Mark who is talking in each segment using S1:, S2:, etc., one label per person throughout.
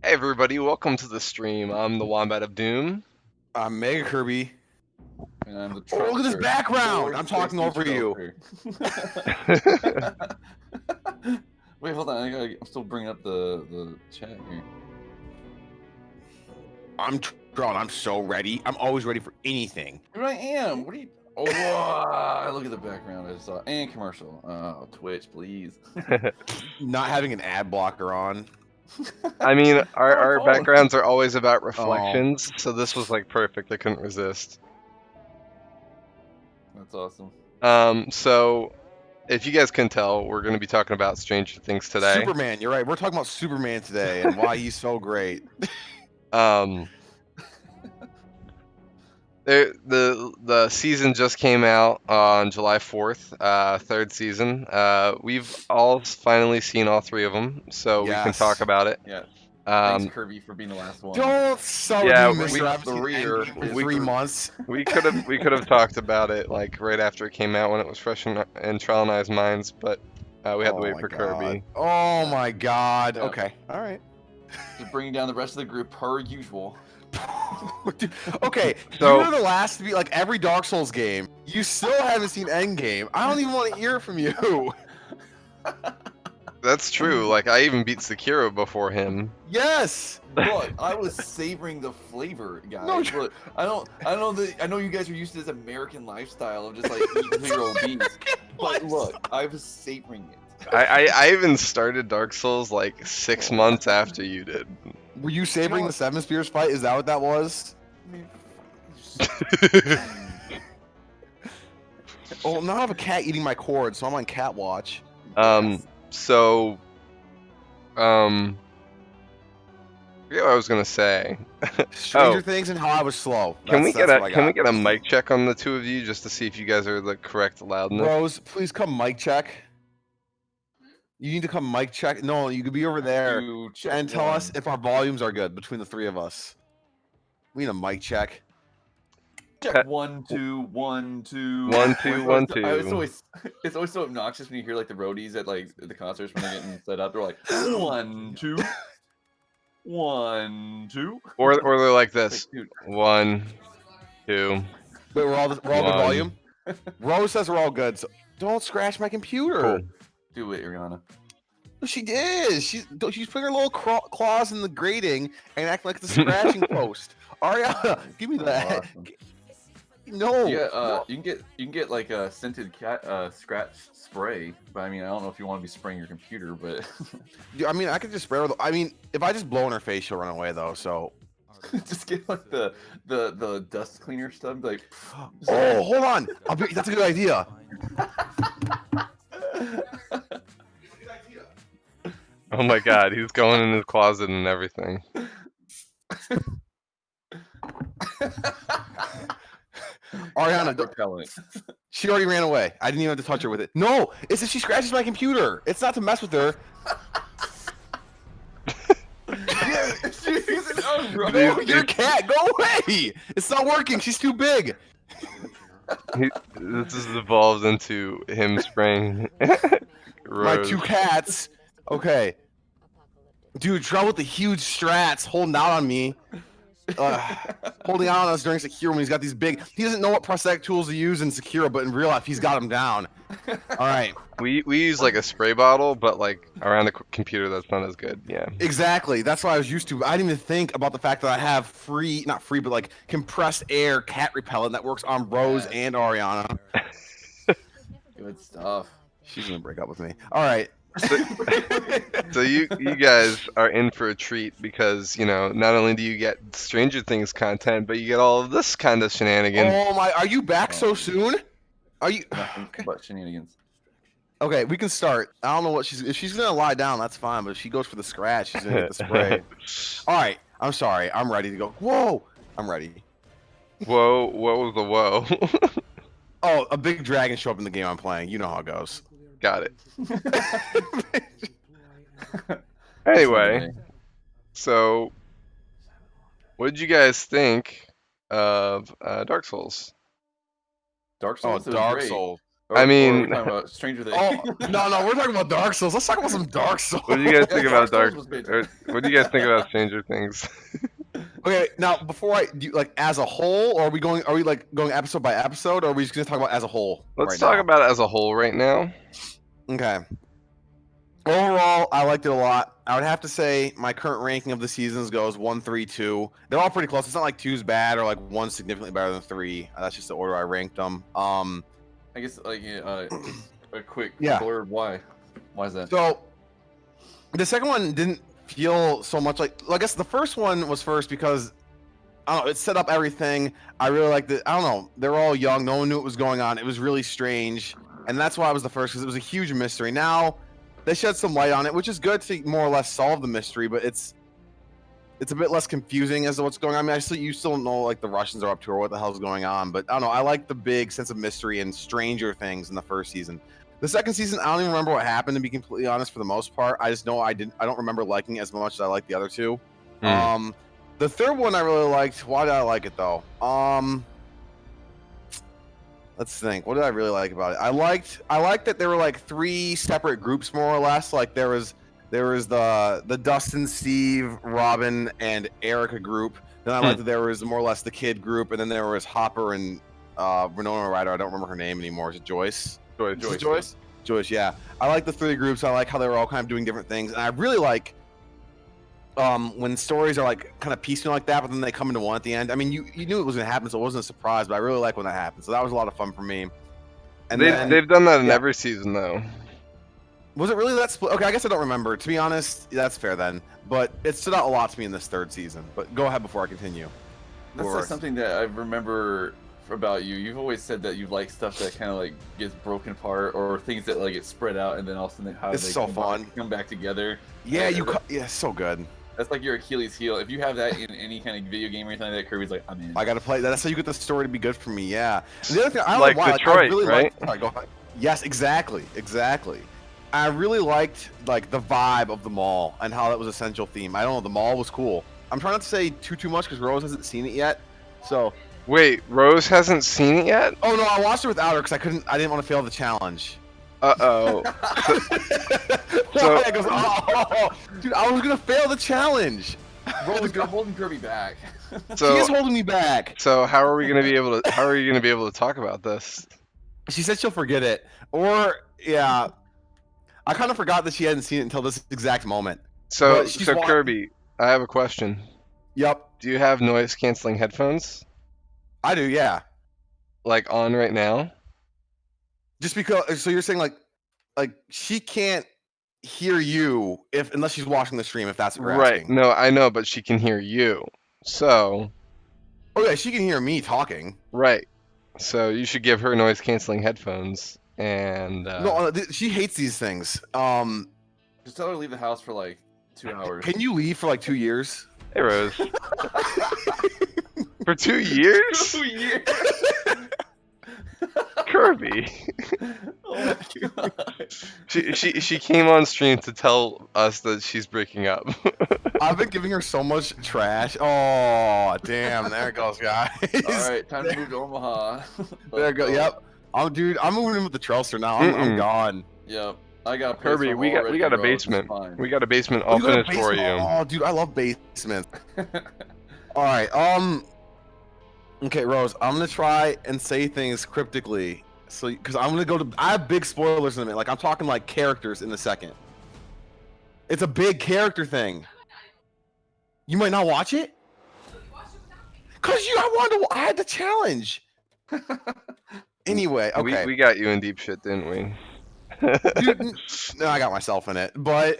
S1: Hey everybody, welcome to the stream. I'm the Wombat of Doom.
S2: I'm Mega Kirby.
S3: And I'm the
S2: Oh, look at this
S3: Trumpster.
S2: background!
S3: Lord
S2: I'm talking over you.
S3: Wait, hold on. I'm still bringing up the chat here.
S2: I'm drawn. I'm so ready. I'm always ready for anything.
S3: Here I am. What are you? Oh, wow. Look at the background. I saw and commercial. Oh, Twitch, please.
S2: Not having an ad blocker on.
S1: I mean,
S3: On my
S1: our
S3: phone.
S1: backgrounds are always about
S2: Oh.
S1: reflections, so this was like perfect. I couldn't resist.
S3: That's awesome.
S1: So if you guys can tell, we're going to be talking about Stranger Things today.
S2: Superman, you're right. We're talking about Superman today and why he's so great.
S1: Um, the season just came out on July 4th, third season. We've all finally seen all three of them, so we can
S2: Yes.
S1: talk about it.
S3: Yeah. Thanks,
S1: Um,
S3: Kirby, for being the last one.
S2: Don't sell
S1: Yeah,
S2: me, Mr. I've seen
S3: rear
S2: Endgame for
S3: is
S2: 3
S3: for-
S2: months.
S1: we could have talked about it like right after it came out when it was fresh in Trial and I's minds, but we had to
S2: Oh
S1: wait
S2: my
S1: for
S2: God.
S1: Kirby.
S2: Oh my God.
S3: Yeah.
S2: Okay. All right.
S3: Just bringing down the rest of the group per usual.
S2: Dude, okay,
S1: So-
S2: you're the last to be like every Dark Souls game. You still haven't seen Endgame. I don't even want to hear from you.
S1: That's true. Like I even beat Sekiro before him.
S2: Yes.
S3: Look, I was savoring the flavor, guys.
S2: No,
S3: Look, I know you guys are used to this American lifestyle of just like eating your obese. But look, I was savoring it.
S1: I even started Dark Souls like 6 months after you did.
S2: Were you savoring the Seven Spears fight? Is that what that was?
S3: I mean,
S2: Oh, now I have a cat eating my cord, so I'm on cat watch.
S1: So, I forget what I was gonna say.
S2: Stranger Things and how I was slow.
S1: Can we
S2: That's what I
S1: get
S2: got.
S1: a mic check on the two of you just to see if you guys are the correct loudness?
S2: Rose, please come mic check. You need to come mic check. No, you could be over there
S3: to check
S2: and tell
S3: one.
S2: us if our volumes are good between the three of us. We need a mic check.
S3: Check 1 2 1 2
S1: 1 2 1 2.
S3: It's always so obnoxious when you hear like the roadies at like the concerts when they're getting set up. They're like 1 2 1 2.
S1: Or they're like
S3: Like,
S1: this.
S3: dude,
S1: 1 2.
S2: Wait, we're all good
S1: One.
S2: volume? Rose says we're all good, so don't scratch my computer.
S1: Cool.
S3: do it, Ariana.
S2: She is. She's putting her little claws in the grating and acting like it's a scratching post. Ariana, give me that.
S3: Awesome.
S2: No.
S3: Yeah, you can get like a scented cat scratch spray, but I mean I don't know if you want to be spraying your computer, but
S2: I mean, I could just spray her. I mean, if I just blow in her face, she'll run away though. So.
S3: just get like the dust cleaner stuff. Like,
S2: Oh, hold on. That's a good idea.
S1: Oh my god, he's going in his closet and everything.
S2: Ariana,
S3: repellent.
S2: she already ran away. I didn't even have to touch her with it. No, it's if she scratches my computer. It's not to mess with her.
S3: Yeah, she's an owner.
S2: No, your cat, go away. It's not working. She's too big.
S1: This has evolved into him spraying
S2: My
S1: Rose.
S2: 2 cats. Okay. Dude, trouble with the huge strats holding out on me. Holding out on us during Sekiro when he's got these big. He doesn't know what prosthetic tools to use in Sekiro, but in real life, he's got them down. All right.
S1: We use like a spray bottle, but like around the computer, that's not as good. Yeah.
S2: Exactly. That's what I was used to. I didn't even think about the fact that I have not free, but like compressed air cat repellent that works on Rose and Ariana.
S3: Good stuff.
S2: She's gonna break up with me. All right.
S1: So you guys are in for a treat because not only do you get Stranger Things content, but you get all of this kind of shenanigans.
S2: Oh my! Are you back so soon? Are you?
S3: Nothing but shenanigans.
S2: Okay, we can start. I don't know what if she's gonna lie down, that's fine. But if she goes for the scratch, she's gonna get the spray. All right. I'm sorry. I'm ready to go. Whoa! I'm ready.
S1: Whoa! What was the whoa?
S2: Oh, a big dragon show up in the game I'm playing. You know how it goes.
S1: Got it. Anyway,
S3: Someday.
S1: so what did you guys think of Dark Souls?
S3: Dark
S2: Oh,
S3: Souls. was
S2: Dark
S3: great.
S2: Souls.
S1: I
S3: Or are we
S1: mean,
S3: talking about Stranger Things?
S2: Oh no, we're talking about Dark Souls. Let's talk about some Dark Souls.
S1: what do you guys
S3: Yeah,
S1: think
S3: Dark
S1: about Dark?
S3: Souls was
S1: Or, what do you guys think about Stranger Things?
S2: Okay, now before do you, like as a whole, or are we going? Are we like going episode by episode, or are we just gonna talk about as a whole?
S1: Let's
S2: right
S1: talk
S2: now?
S1: about it as a whole right now.
S2: Okay. Overall, I liked it a lot. I would have to say my current ranking of the seasons goes 1, 3, 2. They're all pretty close. It's not like 2's bad or like 1's significantly better than 3. That's just the order I ranked them.
S3: I guess like just a quick
S2: Yeah.
S3: blurb. Why is that?
S2: So the second one didn't feel so much like. I guess the first one was first because I don't know. It set up everything. I really liked it. I don't know. They were all young. No one knew what was going on. It was really strange, and that's why I was the first because it was a huge mystery. Now they shed some light on it, which is good to more or less solve the mystery, but it's a bit less confusing as to what's going on. I mean, you still don't know like the Russians are up to or what the hell's going on, but I don't know. I like the big sense of mystery and stranger things in the first season. The second season, I don't even remember what happened, to be completely honest. For the most part, I just know I don't remember liking it as much as I like the other two. The third one I really liked. Why did I like it though? Let's think. What did I really like about it? I liked that there were like 3 separate groups more or less. Like there was the Dustin, Steve, Robin, and Erica group. Then I liked that there was more or less the kid group, and then there was Hopper and Winona Ryder. I don't remember her name anymore. Is it Joyce? Joyce, yeah. I like the 3 groups. I like how they were all kind of doing different things, and I really like when stories are like kind of piecemeal like that, but then they come into one at the end. I mean, you knew it was gonna happen, so it wasn't a surprise. But I really like when that happened. So that was a lot of fun for me. And
S1: They've done that in
S2: yeah.
S1: every season though.
S2: Was it really that split? Okay, I guess I don't remember. To be honest, that's fair then. But it stood out a lot to me in this 3rd season. But go ahead before I continue.
S3: That's
S2: Or-
S3: like something that I remember about you. You've always said that you like stuff that kind of like gets broken apart, or things that like get spread out, and then all of a sudden how
S2: It's
S3: they
S2: so
S3: come back together.
S2: Yeah,
S3: Yeah,
S2: yeah, so good.
S3: That's like your Achilles heel. If you have that in any kind of video game or anything like that, Kirby's like, I'm in.
S2: I gotta play. That's how you get the story to be good for me. Yeah. And the other thing, I don't
S1: Like
S2: know why.
S1: Detroit,
S2: I really
S1: right?
S2: Sorry, go ahead. Yes, exactly. I really liked like the vibe of the mall and how that was a central theme. I don't know. The mall was cool. I'm trying not to say too much because Rose hasn't seen it yet. So.
S1: Wait, Rose hasn't seen it yet?
S2: Oh no, I watched it without her because I didn't want to fail the challenge.
S1: Uh-oh.
S2: So goes, oh, dude, I was gonna fail the challenge.
S3: You're holding Kirby back.
S2: She is
S1: So,
S2: holding me back.
S1: so how are you gonna be able to talk about this?
S2: She said she'll forget it. Or yeah, I kind of forgot that she hadn't seen it until this exact moment.
S1: So,
S2: But she's
S1: so
S2: wa-
S1: Kirby, I have a question.
S2: Yep,
S1: Do you have noise canceling headphones
S2: I do. Yeah,
S1: like on right now?
S2: just because. So you're saying like she can't hear you unless she's watching the stream. If that's what you're
S1: Right.
S2: asking.
S1: No, I know, but she can hear you. So,
S2: Oh yeah, she can hear me talking.
S1: right. So you should give her noise canceling headphones and
S2: No, she hates these things.
S3: Just tell her to leave the house for like 2 hours.
S2: Can you leave for like 2 years?
S1: Hey Rose. For 2 years?
S3: 2 years.
S1: Kirby.
S3: Oh my god.
S1: She came on stream to tell us that she's breaking up.
S2: I've been giving her so much trash. Oh damn! There it goes, guys.
S3: All right, time to move to Omaha.
S2: There it goes. Yep. Oh, dude, I'm moving in with the Trelster now. I'm
S1: Mm-mm.
S2: gone.
S3: Yep. I got a place
S1: Kirby,
S3: from
S1: we got
S3: already,
S1: a
S3: bro. It's
S1: basement.
S3: fine.
S1: We got a basement
S2: Oh,
S1: all
S2: you got a
S1: finished for
S2: basement?
S1: you.
S2: Oh, dude, I love basements. All right. Okay, Rose, I'm gonna try and say things cryptically, so because I'm gonna go to. I have big spoilers in a minute. Like I'm talking like characters in a second. It's a big character thing. You might not watch it. I had the challenge. Anyway, okay.
S1: We got you in deep shit, didn't we?
S2: Dude, no, I got myself in it, but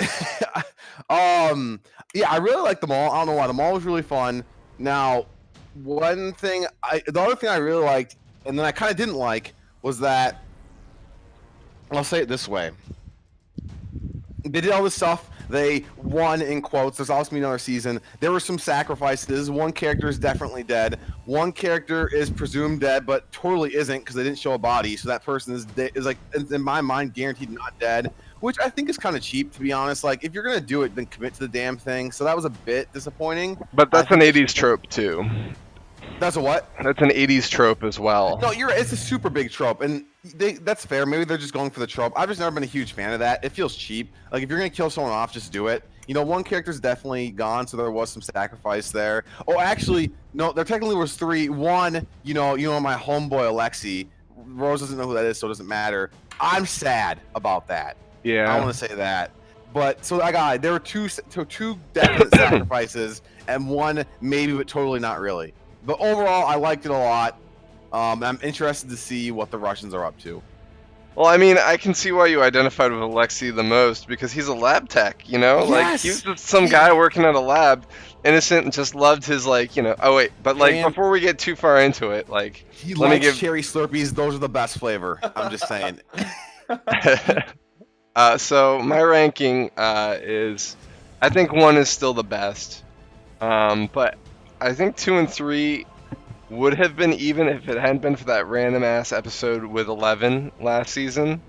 S2: yeah, I really like the mall. I don't know why. The mall was really fun. Now, the other thing I really liked, and then I kind of didn't like, was that I'll say it this way: they did all this stuff. They won in quotes. There's also another season. There were some sacrifices. One character is definitely dead. One character is presumed dead, but totally isn't because they didn't show a body. So that person is like, in my mind, guaranteed not dead, which I think is kind of cheap, to be honest. Like, if you're gonna do it, then commit to the damn thing. So that was a bit disappointing.
S1: But that's an 80s trope too.
S2: That's a what?
S1: That's an 80s trope as well.
S2: No, you're right. It's a super big trope, and That's fair. Maybe they're just going for the trope. I've just never been a huge fan of that. It feels cheap. Like if you're gonna kill someone off, just do it. You know, one character's definitely gone, so there was some sacrifice there. Oh, actually, no, there technically was 3. One, you know, my homeboy Alexi. Rose doesn't know who that is, so it doesn't matter. I'm sad about that.
S1: Yeah.
S2: I want to say that. But so there were two definite sacrifices, and one maybe, but totally not really. But overall, I liked it a lot. I'm interested to see what the Russians are up to.
S1: Well, I mean, I can see why you identified with Alexei the most because he's a lab tech, you know? Like,
S2: Yes!
S1: he's just some guy working at a lab, innocent, and just loved his, like, you know. Oh, wait, but, like,
S2: And-
S1: before we get too far into it, like,
S2: He
S1: let me
S2: likes
S1: give.
S2: cherry Slurpees. Those are the best flavor. I'm just saying.
S1: So, my ranking is. I think 1 is still the best. But I think 2 and 3 would have been even if it hadn't been for that random ass episode with 11 last season,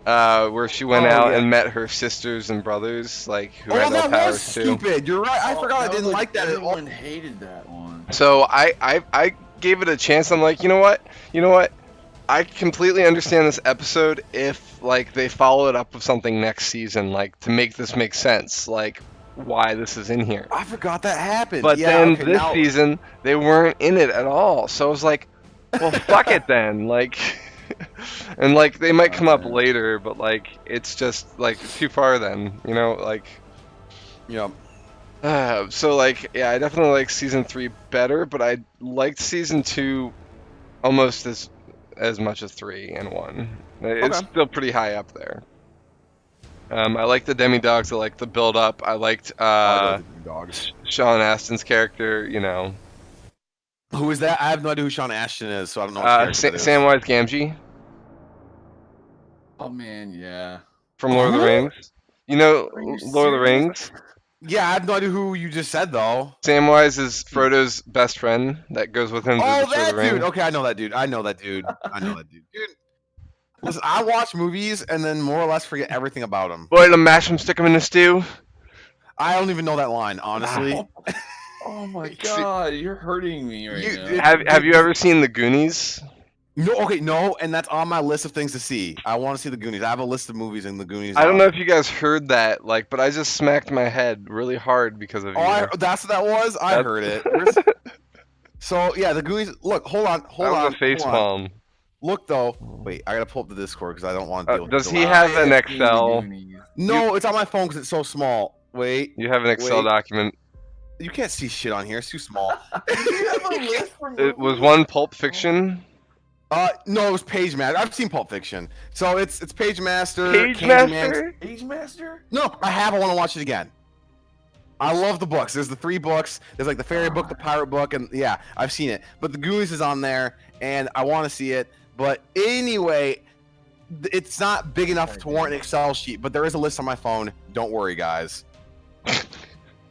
S1: where she went
S2: Oh,
S1: out
S2: yeah.
S1: and met her sisters and brothers, like who
S2: Oh,
S1: had no
S2: that was
S1: powers too.
S2: stupid. You're right. I forgot I
S3: That was
S2: didn't like that at all.
S3: Everyone hated that one.
S1: So I gave it a chance. I'm like, you know what? I completely understand this episode if like they follow it up with something next season, like to make this make sense, like why this is in here.
S2: I forgot that happened.
S1: But
S2: yeah,
S1: then
S2: okay,
S1: this
S2: now-
S1: season, they weren't in it at all. So I was like, well, fuck it then. Like, and like they might come up
S3: man.
S1: later, but like it's just like too far then, you know? Like,
S2: Yeah.
S1: so like yeah, I definitely like season 3 better, but I liked season 2 almost as much as 3 and 1. It's
S2: Okay.
S1: still pretty high up there. I like the demi-dogs. I like the build-up. I liked
S2: Dogs.
S1: Sean Astin's character, you know.
S2: Who is that? I have no idea who Sean Ashton is, so I don't know. What character that is.
S1: Samwise Gamgee
S3: Oh man, yeah.
S1: from Lord of the
S2: Who?
S1: Rings. You know
S3: Are you
S1: Lord of the
S3: serious?
S1: Rings?
S2: Yeah, I have no idea who you just said though.
S1: Samwise is Frodo's best friend that goes with him to
S2: Oh,
S1: Lord of
S2: that
S1: the Rings.
S2: dude. Okay, I know that dude. I know that dude. Dude, listen, I watch movies and then more or less forget everything about them.
S1: Boil them, mash them, stick them in the stew.
S2: I don't even know that line, honestly.
S3: Oh my
S1: See-
S3: god, you're hurting me right
S2: You-
S3: now.
S2: it-
S1: Have you ever seen The Goonies?
S2: No, okay, no, and that's on my list of things to see. I want to see the Goonies. I have a list of movies in the Goonies.
S1: I don't know if you guys heard that, like, but I just smacked my head really hard because of you.
S2: That's what that was. I
S1: That-
S2: heard it. So yeah, the Goonies. Look, hold on.
S1: That was a face
S2: hold on.
S1: palm.
S2: Look though. Wait, I gotta pull up the Discord because I don't want to deal with
S1: Does
S2: the
S1: he
S2: delay.
S1: have an
S3: I hate the
S1: Excel?
S3: Goonies.
S2: No, it's on my phone because it's so small. Wait,
S1: You have an Excel
S2: Wait.
S1: document.
S2: you can't see shit on here. It's too small.
S3: You have a list for
S1: It was
S3: movies?
S1: one Pulp Fiction.
S2: No, it was Page Master. I've seen Pulp Fiction, so it's Page Master.
S1: Page
S2: Candyman.
S1: Master?
S3: Age Master?
S2: No, I have. I want to watch it again. I love the books. There's the 3 books. There's like the fairy book, the pirate book, and yeah, I've seen it. But the Goonies is on there, and I want to see it. But anyway, it's not big enough to warrant an Excel sheet. But there is a list on my phone. Don't worry, guys.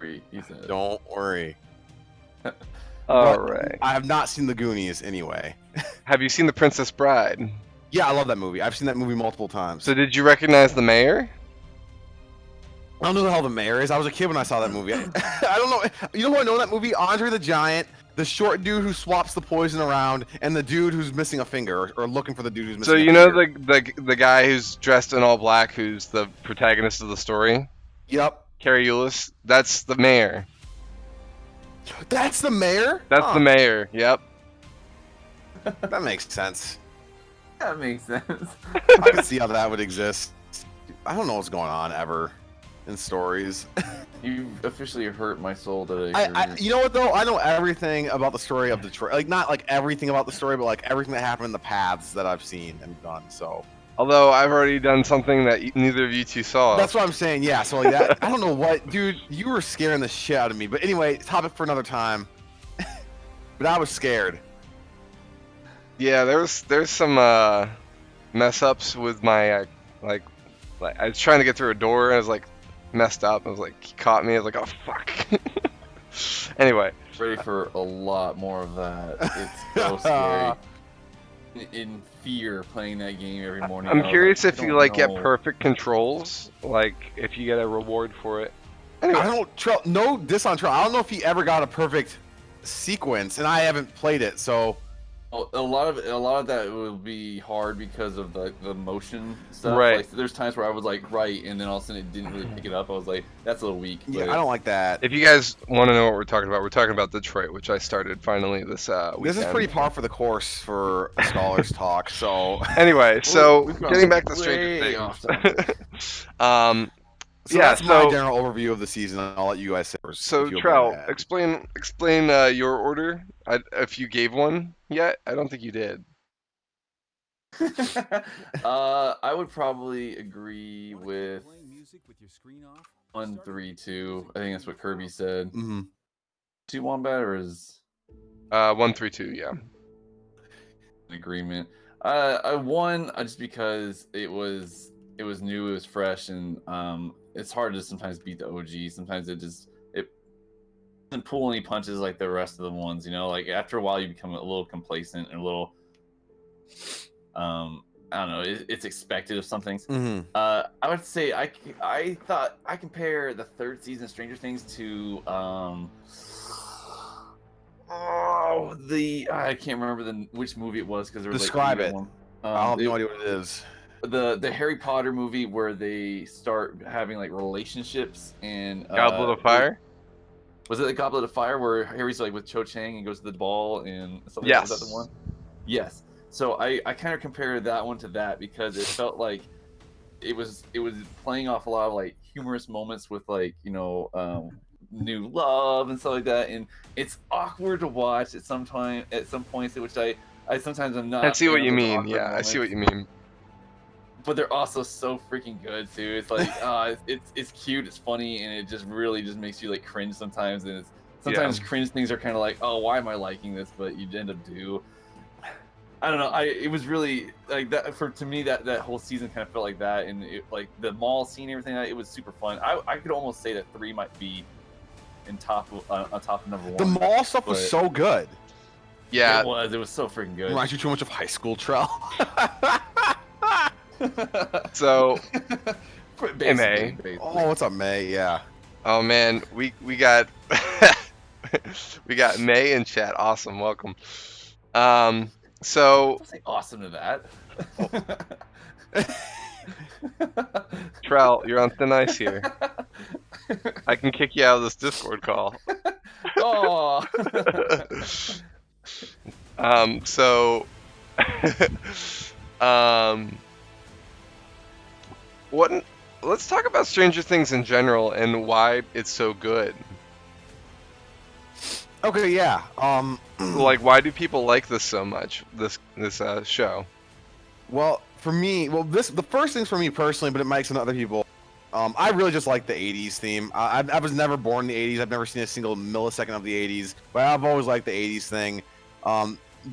S3: Wait, you said.
S2: Don't worry.
S1: All
S2: But
S1: right.
S2: I have not seen the Goonies anyway.
S1: Have you seen The Princess Bride?
S2: Yeah, I love that movie. I've seen that movie multiple times.
S1: So did you recognize the mayor?
S2: I don't know who the hell the mayor is. I was a kid when I saw that movie. I don't know. You know who I know that movie? Andre the Giant, the short dude who swaps the poison around, and the dude who's missing a finger, or looking for the dude who's missing
S1: So
S2: a
S1: you know
S2: finger.
S1: the guy who's dressed in all black, who's the protagonist of the story,
S2: Yep.
S1: Carrie Eulis. That's the mayor.
S2: That's the mayor?
S1: That's
S2: Huh,
S1: the mayor. Yep.
S2: That makes sense.
S3: That makes sense.
S2: I can see how that would exist. I don't know what's going on ever in stories.
S3: You've officially hurt my soul today.
S2: You know what though? I know everything about the story of Detroit. Like not like everything about the story, but like everything that happened in the paths that I've seen and done. So
S1: Although I've already done something that neither of you two saw.
S2: that's what I'm saying. Yeah. So like that. I don't know what, dude. You were scaring the shit out of me. But anyway, topic for another time. But I was scared.
S1: Yeah, there's some mess ups with my like I was trying to get through a door and I was like messed up. I was like he caught me. I was like, oh fuck. Anyway,
S3: Ready for a lot more of that. It's so scary. In fear playing that game every morning.
S1: I'm
S3: I was
S1: curious
S3: like,
S1: if
S3: I
S1: you
S3: don't
S1: like get
S3: know.
S1: perfect controls, like if you get a reward for it.
S2: I
S1: Anyway,
S2: don't. No diss on Trill. I don't know if he ever got a perfect sequence, and I haven't played it. So
S3: A lot of that will be hard because of the motion stuff.
S1: Right.
S3: Like there's times where I was like right, and then all of a sudden it didn't really pick it up. I was like, that's a little weak.
S2: Yeah,
S3: but-
S2: I don't like that.
S1: If you guys want to know what we're talking about Detroit, which I started finally this weekend.
S2: This is pretty par for the course for a Scholars Talk. So,
S1: Anyway, so
S3: we've gone
S1: getting back to
S3: way
S1: Stranger
S3: off
S1: Things. um,
S2: so
S1: Yeah,
S2: that's
S1: so-
S2: my general overview of the season. I'll let you guys say first.
S1: so
S2: if you
S1: Trell,
S2: have
S1: explain your order. If you gave one yet, I don't think you did.
S3: I would probably agree with
S4: music with your screen off.
S3: 1, 3, 2. I think that's what Kirby said.
S2: Mhm.
S3: 2 Wombat or is
S1: 1, 3, 2. Yeah.
S3: an agreement? I won just because it was new, it was fresh, and it's hard to sometimes beat the OG. Sometimes it doesn't pull any punches like the rest of the ones. You know, like after a while you become a little complacent and a little I don't know. It's expected of some things.
S2: Mhm.
S3: I would say I thought I compare the third season of Stranger Things to I can't remember which movie it was because there was
S2: Describe
S3: like
S2: it.
S3: one.
S2: I have no idea what it is.
S3: The Harry Potter movie where they start having like relationships and
S1: Goblet of Fire.
S3: Was it the Goblet of Fire where Harry's like with Cho Chang and goes to the ball and something?
S1: Yes.
S3: Was that the one? Yes. So I kind of compared that one to that because it felt like it was playing off a lot of like humorous moments with like new love and stuff like that, and it's awkward to watch at some points at which I sometimes am not.
S1: I see what
S3: fan
S1: you
S3: of those
S1: mean.
S3: awkward
S1: Yeah, I see what
S3: moments,
S1: you mean.
S3: But they're also so freaking good too. It's like it's cute, it's funny, and it just really just makes you like cringe sometimes. And it's sometimes cringe things are kind of like, oh, why am I liking this? But you end up do. I don't know. It was really like that to me. That whole season kind of felt like that, and like the mall scene, and everything. It was super fun. I could almost say that 3 might be on top of number 1.
S2: The mall stuff was
S3: but-
S2: so good.
S1: Yeah.
S3: It was so freaking good.
S2: Reminds you too much of high school, Trell.
S1: So,
S3: Basically,
S1: May.
S3: basically.
S2: Oh, what's up, May? Yeah.
S1: oh man, we got we got May in chat. Awesome, welcome. So
S3: Don't say awesome to that.
S1: Trell, you're on thin ice here. I can kick you out of this Discord call.
S3: Oh.
S1: So, what? Let's talk about Stranger Things in general and why it's so good.
S2: Okay, yeah.
S1: Like, why do people like this so much? This show.
S2: Well, for me, the first things for me personally, but it might some other people. I really just like the '80s theme. I was never born in the '80s. I've never seen a single millisecond of the '80s, but I've always liked the '80s thing.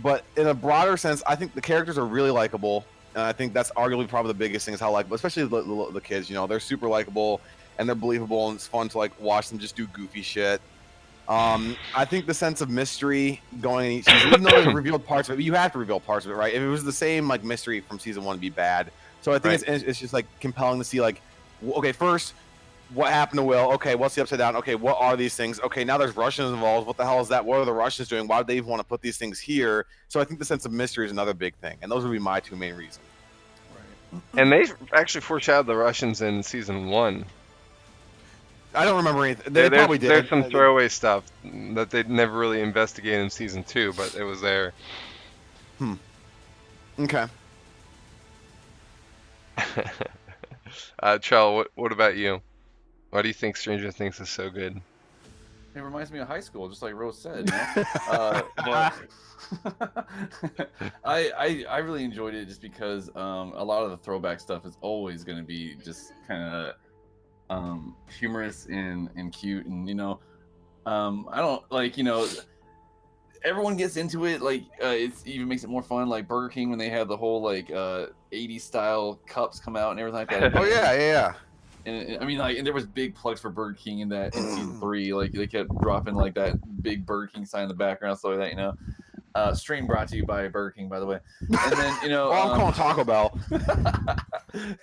S2: But in a broader sense, I think the characters are really likable, and I think that's arguably probably the biggest thing is how likable, especially the kids. You know, they're super likable and they're believable, and it's fun to like watch them just do goofy shit. I think the sense of mystery going in each season, even though they revealed parts of it, you have to reveal parts of it, right? If it was the same like mystery from season 1, it'd be bad. So I think it's just like compelling to see like, okay, first, what happened to Will? Okay, what's the upside down? Okay, what are these things? Okay, now there's Russians involved. What the hell is that? What are the Russians doing? Why do they even want to put these things here? So I think the sense of mystery is another big thing, and those would be my 2 main reasons.
S1: And they actually foreshadowed the Russians in season 1.
S2: I don't remember anything. They probably did.
S1: There's some throwaway stuff that they never really investigated in season 2, but it was there.
S2: Okay.
S1: Trell, what about you? Why do you think Stranger Things is so good?
S3: It reminds me of high school, just like Rose said. You know? But I really enjoyed it just because a lot of the throwback stuff is always going to be just kind of humorous and cute, and I don't like everyone gets into it, like it's even makes it more fun, like Burger King when they have the whole like 80s style cups come out and everything like that.
S2: Oh yeah.
S3: And I mean, like, and there was big plugs for Burger King in that in season 3. Like they kept dropping like that big Burger King sign in the background, stuff like that. Stream brought to you by Burger King, by the way. And then
S2: Oh, I'm calling Taco Bell.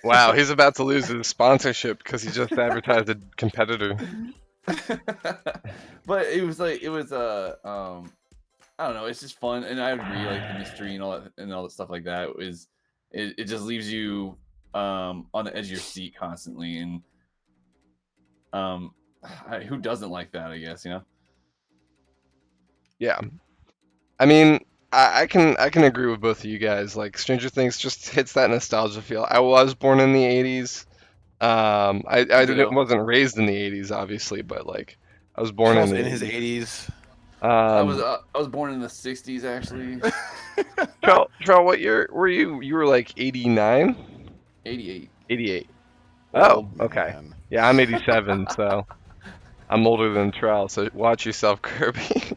S1: Wow, he's about to lose his sponsorship because he just advertised a competitor.
S3: But it was I don't know. It's just fun, and I agree. Like the mystery and all that stuff like that it just leaves you on the edge of your seat constantly, and um, who doesn't like that? I guess you know.
S1: Yeah. I mean, I can agree with both of you guys. Like Stranger Things just hits that nostalgia feel. I was born in the 80s. I
S3: Ditto.
S1: wasn't raised in the 80s, obviously, but like I was born in
S2: Charles
S1: the
S2: in his
S1: 80s.
S2: 80s.
S3: I was born in the '60s actually.
S1: Trell, what year were you? You were like 89?
S3: '88.
S1: 88. Oh,
S2: Old
S1: okay.
S2: man.
S1: Yeah, I'm 87, so I'm older than Trell, so watch yourself, Kirby.
S3: He's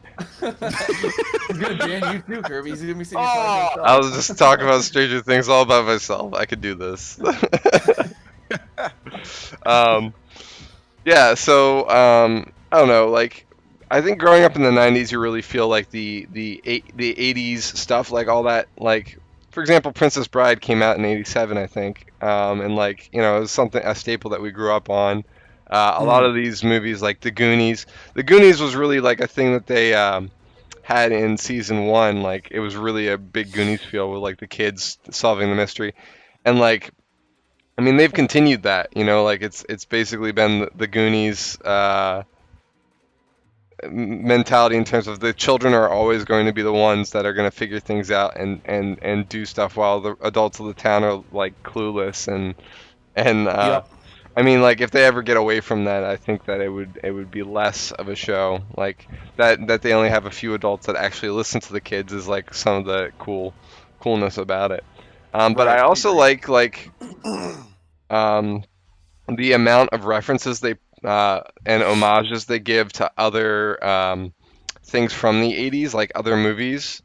S3: gonna ban you too, Kirby. He's gonna be singing
S2: Oh!
S3: songs
S1: I was just talking about Stranger Things all by myself. I could do this. um, yeah, so I don't know, like I think growing up in the 90s you really feel like the 80s stuff, like all that, like for example Princess Bride came out in 87, I think. And like, you know, it was something, a staple that we grew up on. A lot of these movies like The Goonies was really like a thing that they had in season 1. Like it was really a big Goonies feel with like the kids solving the mystery. And like, I mean, they've continued that, you know, like it's basically been the Goonies mentality in terms of the children are always going to be the ones that are going to figure things out and do stuff while the adults of the town are like clueless and
S2: Yep.
S1: I mean, like if they ever get away from that, I think that it would be less of a show. Like that they only have a few adults that actually listen to the kids is like some of the coolness about it. But I
S2: Right.
S1: also like um, the amount of references they and homages they give to other things from the 80s, like other movies.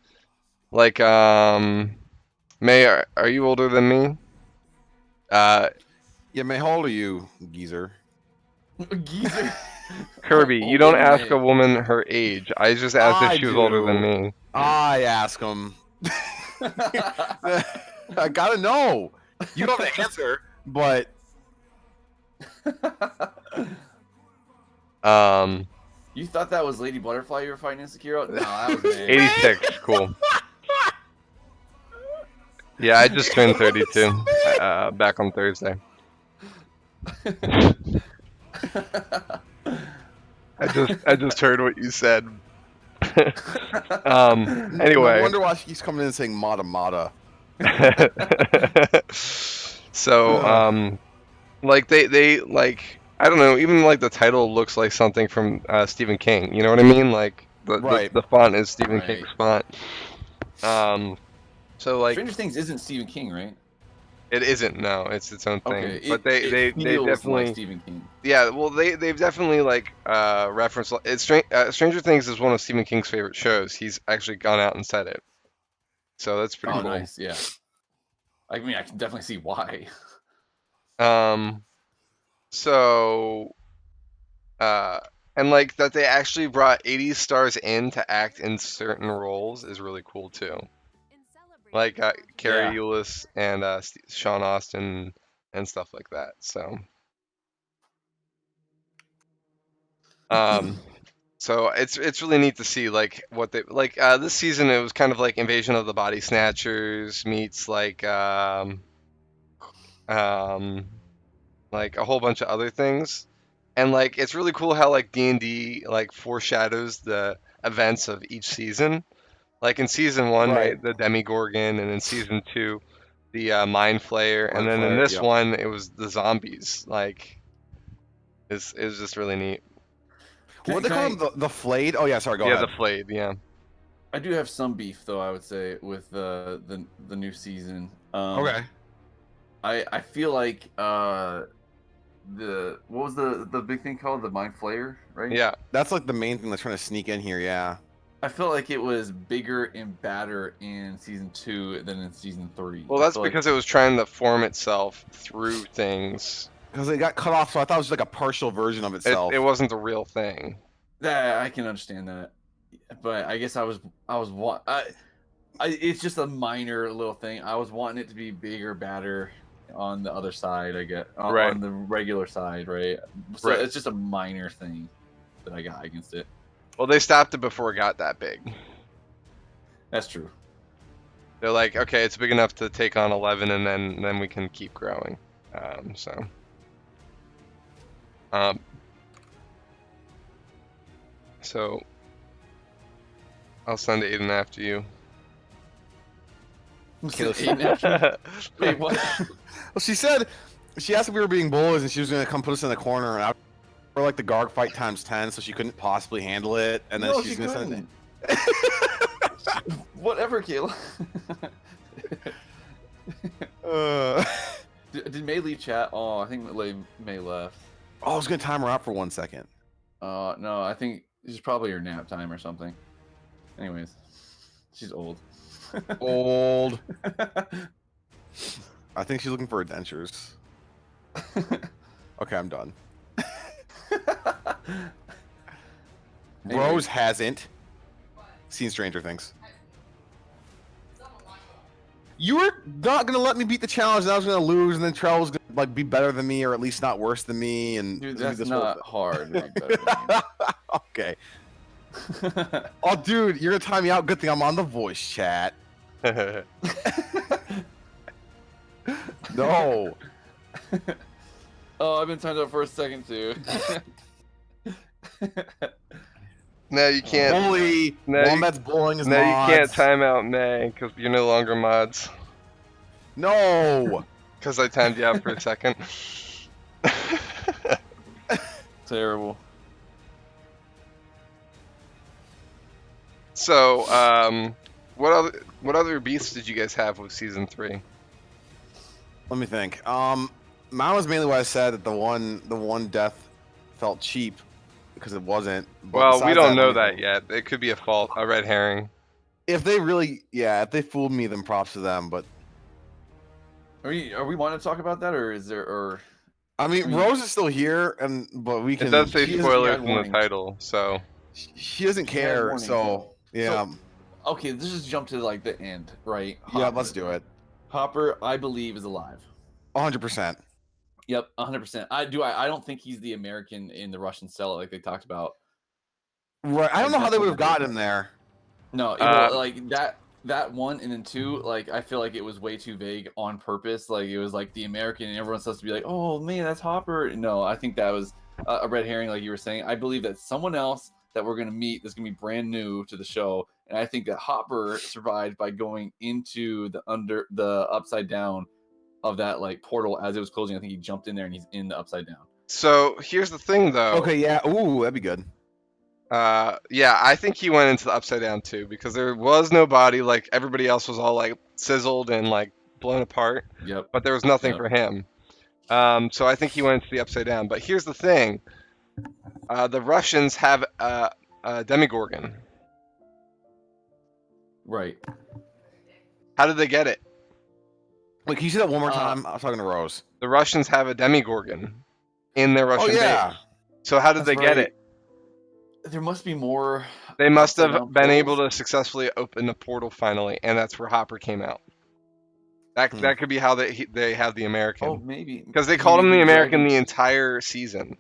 S1: Like May, are you older than me? Uh,
S2: Yeah, man, how old are you, geezer?
S3: Geezer.
S1: Kirby, you don't
S3: Older
S1: ask a
S3: man.
S1: woman her age. I just asked if
S2: I
S1: she was older than
S2: do.
S1: me.
S2: I ask him. I gotta know. You know the answer, but
S1: Um,
S3: You thought that was Lady Butterfly you were fighting in Sekiro? No, that was May.
S1: 86, cool. Yeah, I just turned 32 back on Thursday. I just heard what you said.
S2: no
S1: Anyway.
S2: wonder why she's coming in and saying "mata mata."
S1: So, like they like, I don't know, even like the title looks like something from Stephen King. You know what I mean? Like
S2: Right.
S1: the font is Stephen
S3: Right.
S1: King's font. So like
S3: Stranger Things isn't Stephen King, right?
S1: it isn't. No, it's its own thing.
S3: Okay.
S1: But they
S3: feels
S1: definitely,
S3: like Stephen King.
S1: yeah. Well, they've definitely like referenced it's Stranger Things is one of Stephen King's favorite shows. He's actually gone out and said it. So that's pretty
S3: Oh,
S1: cool.
S3: nice. Yeah. I mean, I can definitely see why.
S1: So, and like that they actually brought 80s stars in to act in certain roles is really cool too. Like Carrie
S3: Yeah.
S1: Ellis and Sean Austin and stuff like that. So, so it's really neat to see like what they like. This season it was kind of like Invasion of the Body Snatchers meets like a whole bunch of other things. And like it's really cool how like D&D like foreshadows the events of each season. Like in season 1,
S2: Right.
S1: the Demigorgon, and in season 2, the Mind Flayer, and
S2: Mind
S1: then in
S2: Flayer,
S1: this
S2: yep.
S1: one it was the zombies. Like it was just really neat.
S2: What they call them? The flayed? Oh yeah, sorry. Go
S1: Yeah,
S2: ahead.
S1: the flayed. Yeah.
S3: I do have some beef, though. I would say with the new season.
S2: Okay.
S3: I feel like what was the big thing called, the Mind Flayer, right?
S1: Yeah.
S2: That's like the main thing that's trying to sneak in here. Yeah.
S3: I feel like it was bigger and badder in season 2 than in season 3.
S1: Well,
S3: I
S1: that's
S3: feel like-
S1: because it was trying to form itself through things.
S2: Because it got cut off, so I thought it was like a partial version of itself.
S1: It wasn't the real thing.
S3: Yeah, I can understand that, but I guess it's just a minor little thing. I was wanting it to be bigger, badder on the other side. I get
S1: Right.
S3: on the regular side, right? So
S1: Right.
S3: it's just a minor thing that I got against it.
S1: Well, they stopped it before it got that big.
S3: That's true.
S1: They're like, okay, it's big enough to take on 11, and then we can keep growing. So I'll send Aiden after you.
S3: Aiden after- Wait, what?
S2: Well, she said she asked if we were being bullies, and she was gonna come put us in the corner, and we're like the Garg fight times 10, so she couldn't possibly handle it, and then
S3: No,
S2: she's
S3: she
S2: gonna send
S3: couldn't.
S2: it.
S3: Whatever, Kayla. Did May leave chat? Oh, I think May left.
S2: I was gonna time her out for 1 second.
S3: No, I think it's probably her nap time or something. Anyways, she's old.
S2: Old. I think she's looking for dentures. Okay, I'm done.
S3: Anyway.
S2: Rose hasn't seen Stranger Things. You were not gonna let me beat the challenge, and I was gonna lose, and then Trell was gonna like be better than me, or at least not worse than me. And
S3: Dude,
S2: do
S3: that's
S2: this
S3: not hard. To be better
S2: Okay.
S3: than me.
S2: Oh, dude, you're gonna time me out. Good thing I'm on the voice chat. No.
S3: Oh, I've been timed up for a second too.
S1: No, you can't.
S2: Bully.
S1: No, you-
S2: Wombat's bullying his
S1: No, you
S2: mods.
S1: can't time out May because you're no longer mods.
S2: No.
S1: Because I timed you out for a second.
S3: Terrible.
S1: So, what other beasts did you guys have with season 3?
S2: Let me think. Mine was mainly why I said that the one death felt cheap because it wasn't. But
S1: Well, we
S2: besides
S1: don't know
S2: let me
S1: that yet. It could be a red herring.
S2: If they really, if they fooled me, then props to them. But
S3: Are we wanting to talk about that, or is there, or
S2: I mean,
S3: I mean-
S2: Rose is still here, but we can.
S1: It does say
S2: she doesn't-
S1: spoilers
S3: had
S1: in the
S3: warnings.
S1: title, so
S2: She doesn't
S3: She had
S2: care,
S3: warnings,
S2: so yeah,
S3: okay, let's just jump to like the end, right?
S2: yeah.
S3: Hopper.
S2: Let's do it.
S3: Hopper, I believe, is alive.
S2: 100%.
S3: Yep, 100%. I don't think he's the American in the Russian cell like they talked about.
S2: Right. I don't know how they would have gotten him there.
S3: No, well, like that one, and then 2, like I feel like it was way too vague on purpose. Like it was like the American, and everyone's supposed to be like, "Oh man, that's Hopper." No, I think that was a red herring, like you were saying. I believe that someone else that we're gonna meet that's gonna be brand new to the show, and I think that Hopper survived by going into the upside down of that like portal as it was closing. I think he jumped in there and he's in the upside down.
S1: So here's the thing, though.
S2: Okay. Yeah. Ooh, that'd be good.
S1: Yeah, I think he went into the upside down too because there was no body. Like everybody else was all like sizzled and like blown apart,
S3: Yep.
S1: but there was nothing
S3: Yep.
S1: for him. So I think he went into the upside down. But here's the thing: the Russians have a Demigorgon.
S3: Right.
S1: How did they get it?
S2: Wait, can you say that one more time? I was talking to Rose.
S1: The Russians have a Demigorgon in their Russian
S2: Oh yeah.
S1: base. So how did
S3: That's
S1: they get
S3: right.
S1: it?
S3: There must be more.
S1: They must have
S3: upside-down
S1: been able
S3: portals.
S1: to successfully open the portal finally, and that's where Hopper came out. That
S2: Hmm.
S1: that could be how they have the American.
S3: Oh, maybe
S1: Because they called him
S3: maybe
S1: the
S3: he
S1: American
S3: dragged
S1: the
S3: him-
S1: entire season.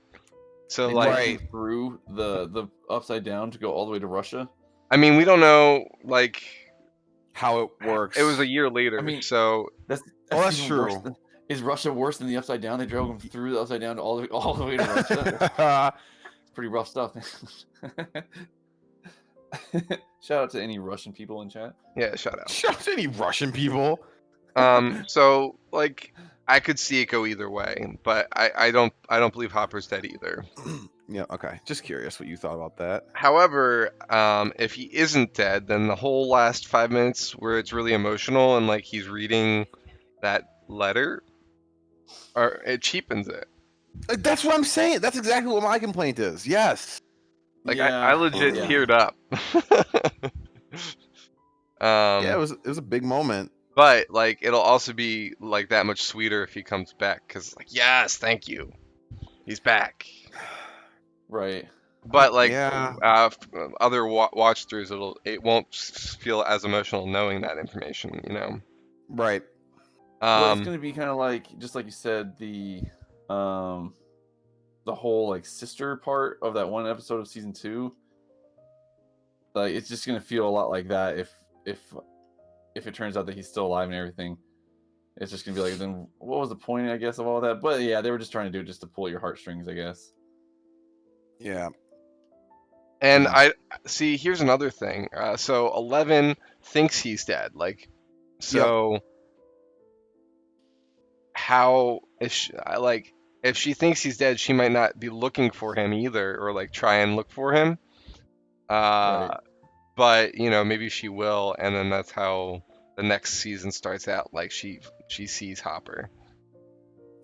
S1: So
S3: they
S1: like,
S3: dragged him through the upside down to go all the way to Russia.
S1: I mean, we don't know. Like,
S2: How it works.
S1: it was a year later.
S3: I mean-
S1: so
S3: That's
S2: that's
S3: even worse
S2: true.
S3: than- is Russia worse than the upside down? They drove him through the upside down to all the way to Russia. It's pretty rough stuff. Shout out to any Russian people in chat.
S1: yeah, shout out.
S2: Shout out to any Russian people.
S1: So like, I could see it go either way, but I don't believe Hopper's dead either.
S2: Yeah. Okay. Just curious what you thought about that.
S1: However, if he isn't dead, then the whole last 5 minutes where it's really emotional and like he's reading that letter, or it cheapens it.
S2: That's what I'm saying. That's exactly what my complaint is. Yes.
S1: Like
S3: Yeah,
S1: I legit
S3: yeah.
S1: teared up.
S2: Yeah. It was a big moment.
S1: But like it'll also be like that much sweeter if he comes back, because like yes, thank you, he's back.
S3: Right.
S1: But like
S2: Yeah.
S1: other watch throughs, it won't feel as emotional knowing that information, you know.
S2: Right.
S3: Well, it's gonna be kind of like, just like you said, the whole like sister part of that one episode of season 2. Like it's just gonna feel a lot like that if it turns out that he's still alive and everything, it's just gonna be like, then what was the point, I guess, of all that? But yeah, they were just trying to do it just to pull your heartstrings, I guess.
S2: Yeah.
S1: And
S2: Yeah.
S1: I see. Here's another thing. So 11 thinks he's dead. Like, so how is she, like if she thinks he's dead, she might not be looking for him either, or like try and look for him.
S3: Right.
S1: But you know, maybe she will, and then that's how the next season starts out. Like she sees Hopper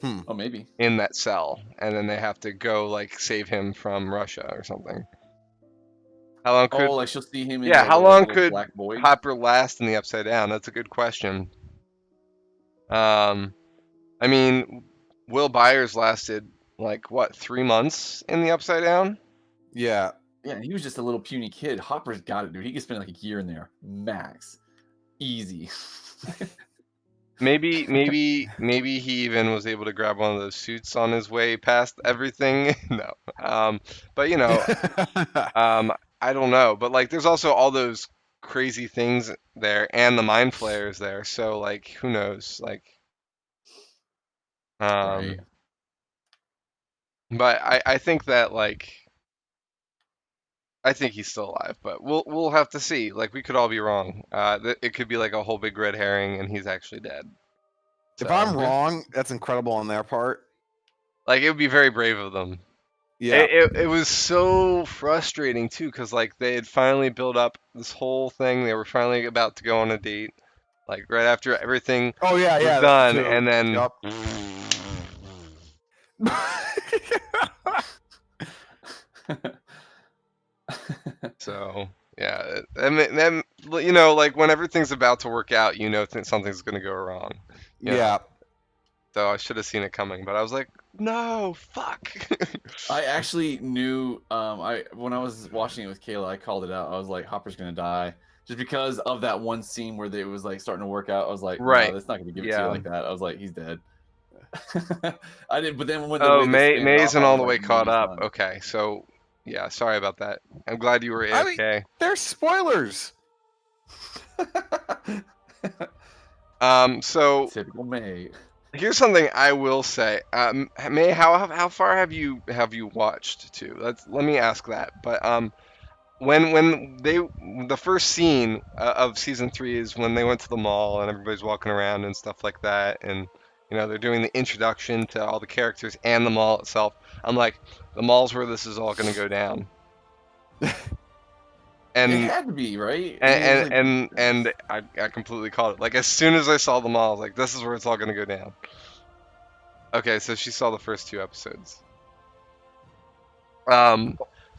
S3: Oh, maybe.
S1: in that cell, and then they have to go like save him from Russia or something. How long could
S3: Oh, like she'll see him in
S1: yeah?
S3: the
S1: How
S3: like
S1: long
S3: little
S1: could
S3: black void.
S1: Hopper last in the Upside Down? That's a good question. I mean, Will Byers lasted like what 3 months in the Upside Down?
S2: Yeah.
S3: Yeah, and he was just a little puny kid. Hopper's got it, dude. He could spend like a year in there, max, easy.
S1: Maybe he even was able to grab one of those suits on his way past everything. No. But you know, I don't know. But like there's also all those crazy things there and the mind flayers there. So like who knows? Like
S3: Right.
S1: but I think that like I think he's still alive, but we'll have to see. Like we could all be wrong. It could be like a whole big red herring and he's actually dead.
S2: If
S1: So
S2: I'm wrong, that's incredible on their part.
S1: like it would be very brave of them.
S2: Yeah.
S1: It was so frustrating too, because like they had finally built up this whole thing. They were finally about to go on a date, like right after everything
S2: Oh yeah,
S1: was
S2: yeah.
S1: done,
S2: Too.
S1: and then
S2: Yup.
S1: so yeah, and then you know like when everything's about to work out, you know something's gonna go wrong. You know?
S2: Yeah.
S1: So I should have seen it coming, but I was like, no, fuck.
S3: I actually knew. When I was watching it with Kayla, I called it out. I was like, Hopper's gonna die, just because of that one scene where it was like starting to work out. I was like,
S1: Right.
S3: no, that's not gonna give it to
S1: Yeah.
S3: you like that. I was like, he's dead. I didn't. But then when the
S1: Oh,
S3: way they
S1: May
S3: spanned it
S1: May
S3: off,
S1: isn't
S3: I
S1: all
S3: was
S1: the way
S3: like, maybe
S1: caught
S3: it's
S1: up.
S3: not.
S1: Okay, so yeah, sorry about that. I'm glad you were
S2: I mean-
S1: AFK.
S2: There's spoilers.
S1: So
S3: Typical May.
S1: here's something I will say. May, how far have you watched to? Let me ask that. But when the first scene of season 3 is when they went to the mall and everybody's walking around and stuff like that, and you know they're doing the introduction to all the characters and the mall itself. I'm like, the mall's where this is all gonna go down. And
S3: It had to be, right? I mean, it was like-
S1: and I completely called it. Like as soon as I saw the mall, I was like, this is where it's all gonna go down. Okay, so she saw the first 2 episodes.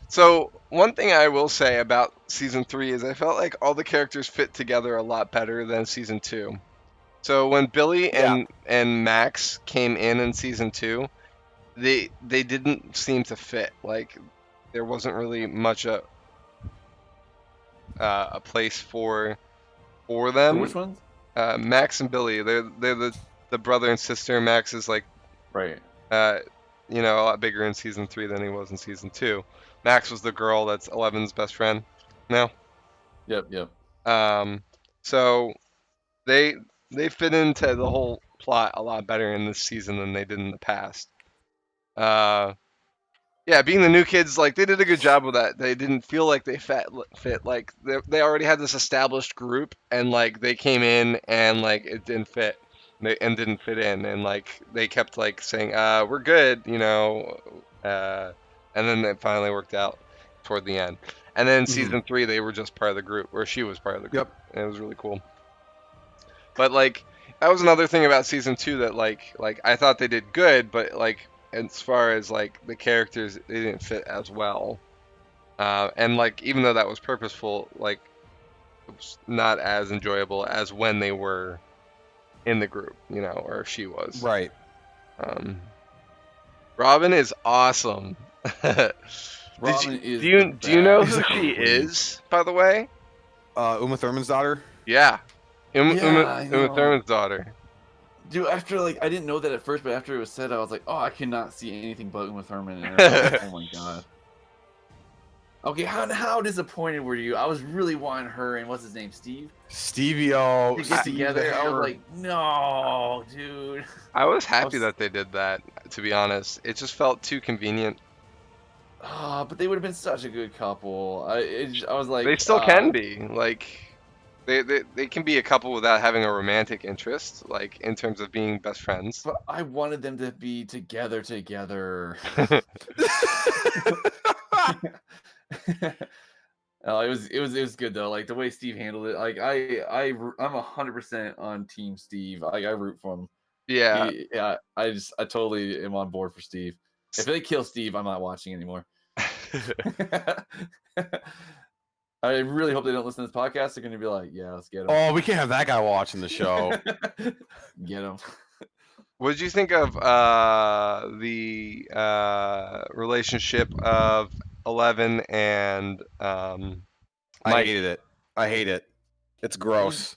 S1: So one thing I will say about season 3 is I felt like all the characters fit together a lot better than season 2. So when Billy and Max came in season 2, they didn't seem to fit. Like there wasn't really much a place for them.
S3: Which ones?
S1: Max and Billy, they're the brother and sister. Max is like
S3: Right.
S1: you know, a lot bigger in season 3 than he was in season 2. Max was the girl that's Eleven's best friend. No.
S3: Yep.
S1: So they fit into the whole plot a lot better in this season than they did in the past. Yeah, being the new kids, like they did a good job with that. They didn't feel like they fit. Like they already had this established group, and like they came in and like it didn't fit, and didn't fit in, and like they kept like saying, "We're good," you know, and then it finally worked out toward the end. And then season 3, they were just part of the group, or she was part of the group.
S2: Yep.
S1: And it was really cool. But like that was another thing about season 2 that like I thought they did good, but like as far as like the characters, they didn't fit as well. And like even though that was purposeful, like it was not as enjoyable as when they were in the group, you know, or she was.
S2: Right.
S1: Robin is awesome.
S3: Robin is
S1: do you know who
S3: the
S1: she
S3: queen.
S1: is, by the way?
S2: Uma Thurman's daughter.
S1: Yeah. Uma
S3: I know.
S1: Thurman's daughter.
S3: Dude, after like I didn't know that at first, but after it was said, I was like, oh, I cannot see anything but Uma Thurman. And I was like, oh my god. Okay, how disappointed were you? I was really wanting her and what's his name, Steve,
S2: Stevie O.
S3: to get
S2: Steve the
S3: together. I was
S2: Hair.
S3: like, no, dude.
S1: I was
S3: I
S1: happy
S3: was,
S1: that they did that. To be honest, it just felt too convenient.
S3: but they would have been such a good couple. I was
S1: They
S3: like,
S1: still can be like. They can be a couple without having a romantic interest, like in terms of being best friends.
S3: but I wanted them to be together. Oh, it was good though. Like the way Steve handled it. Like I'm 100% on Team Steve. Like I root for him.
S1: Yeah.
S3: Yeah, I totally am on board for Steve. If they kill Steve, I'm not watching anymore. I really hope they don't listen to this podcast. They're gonna be like, yeah, let's get him.
S2: Oh, we can't have that guy watching the show.
S3: Get him.
S1: What did you think of the relationship of 11 and
S2: I
S1: Mike?
S2: hated it. I hate it. It's gross.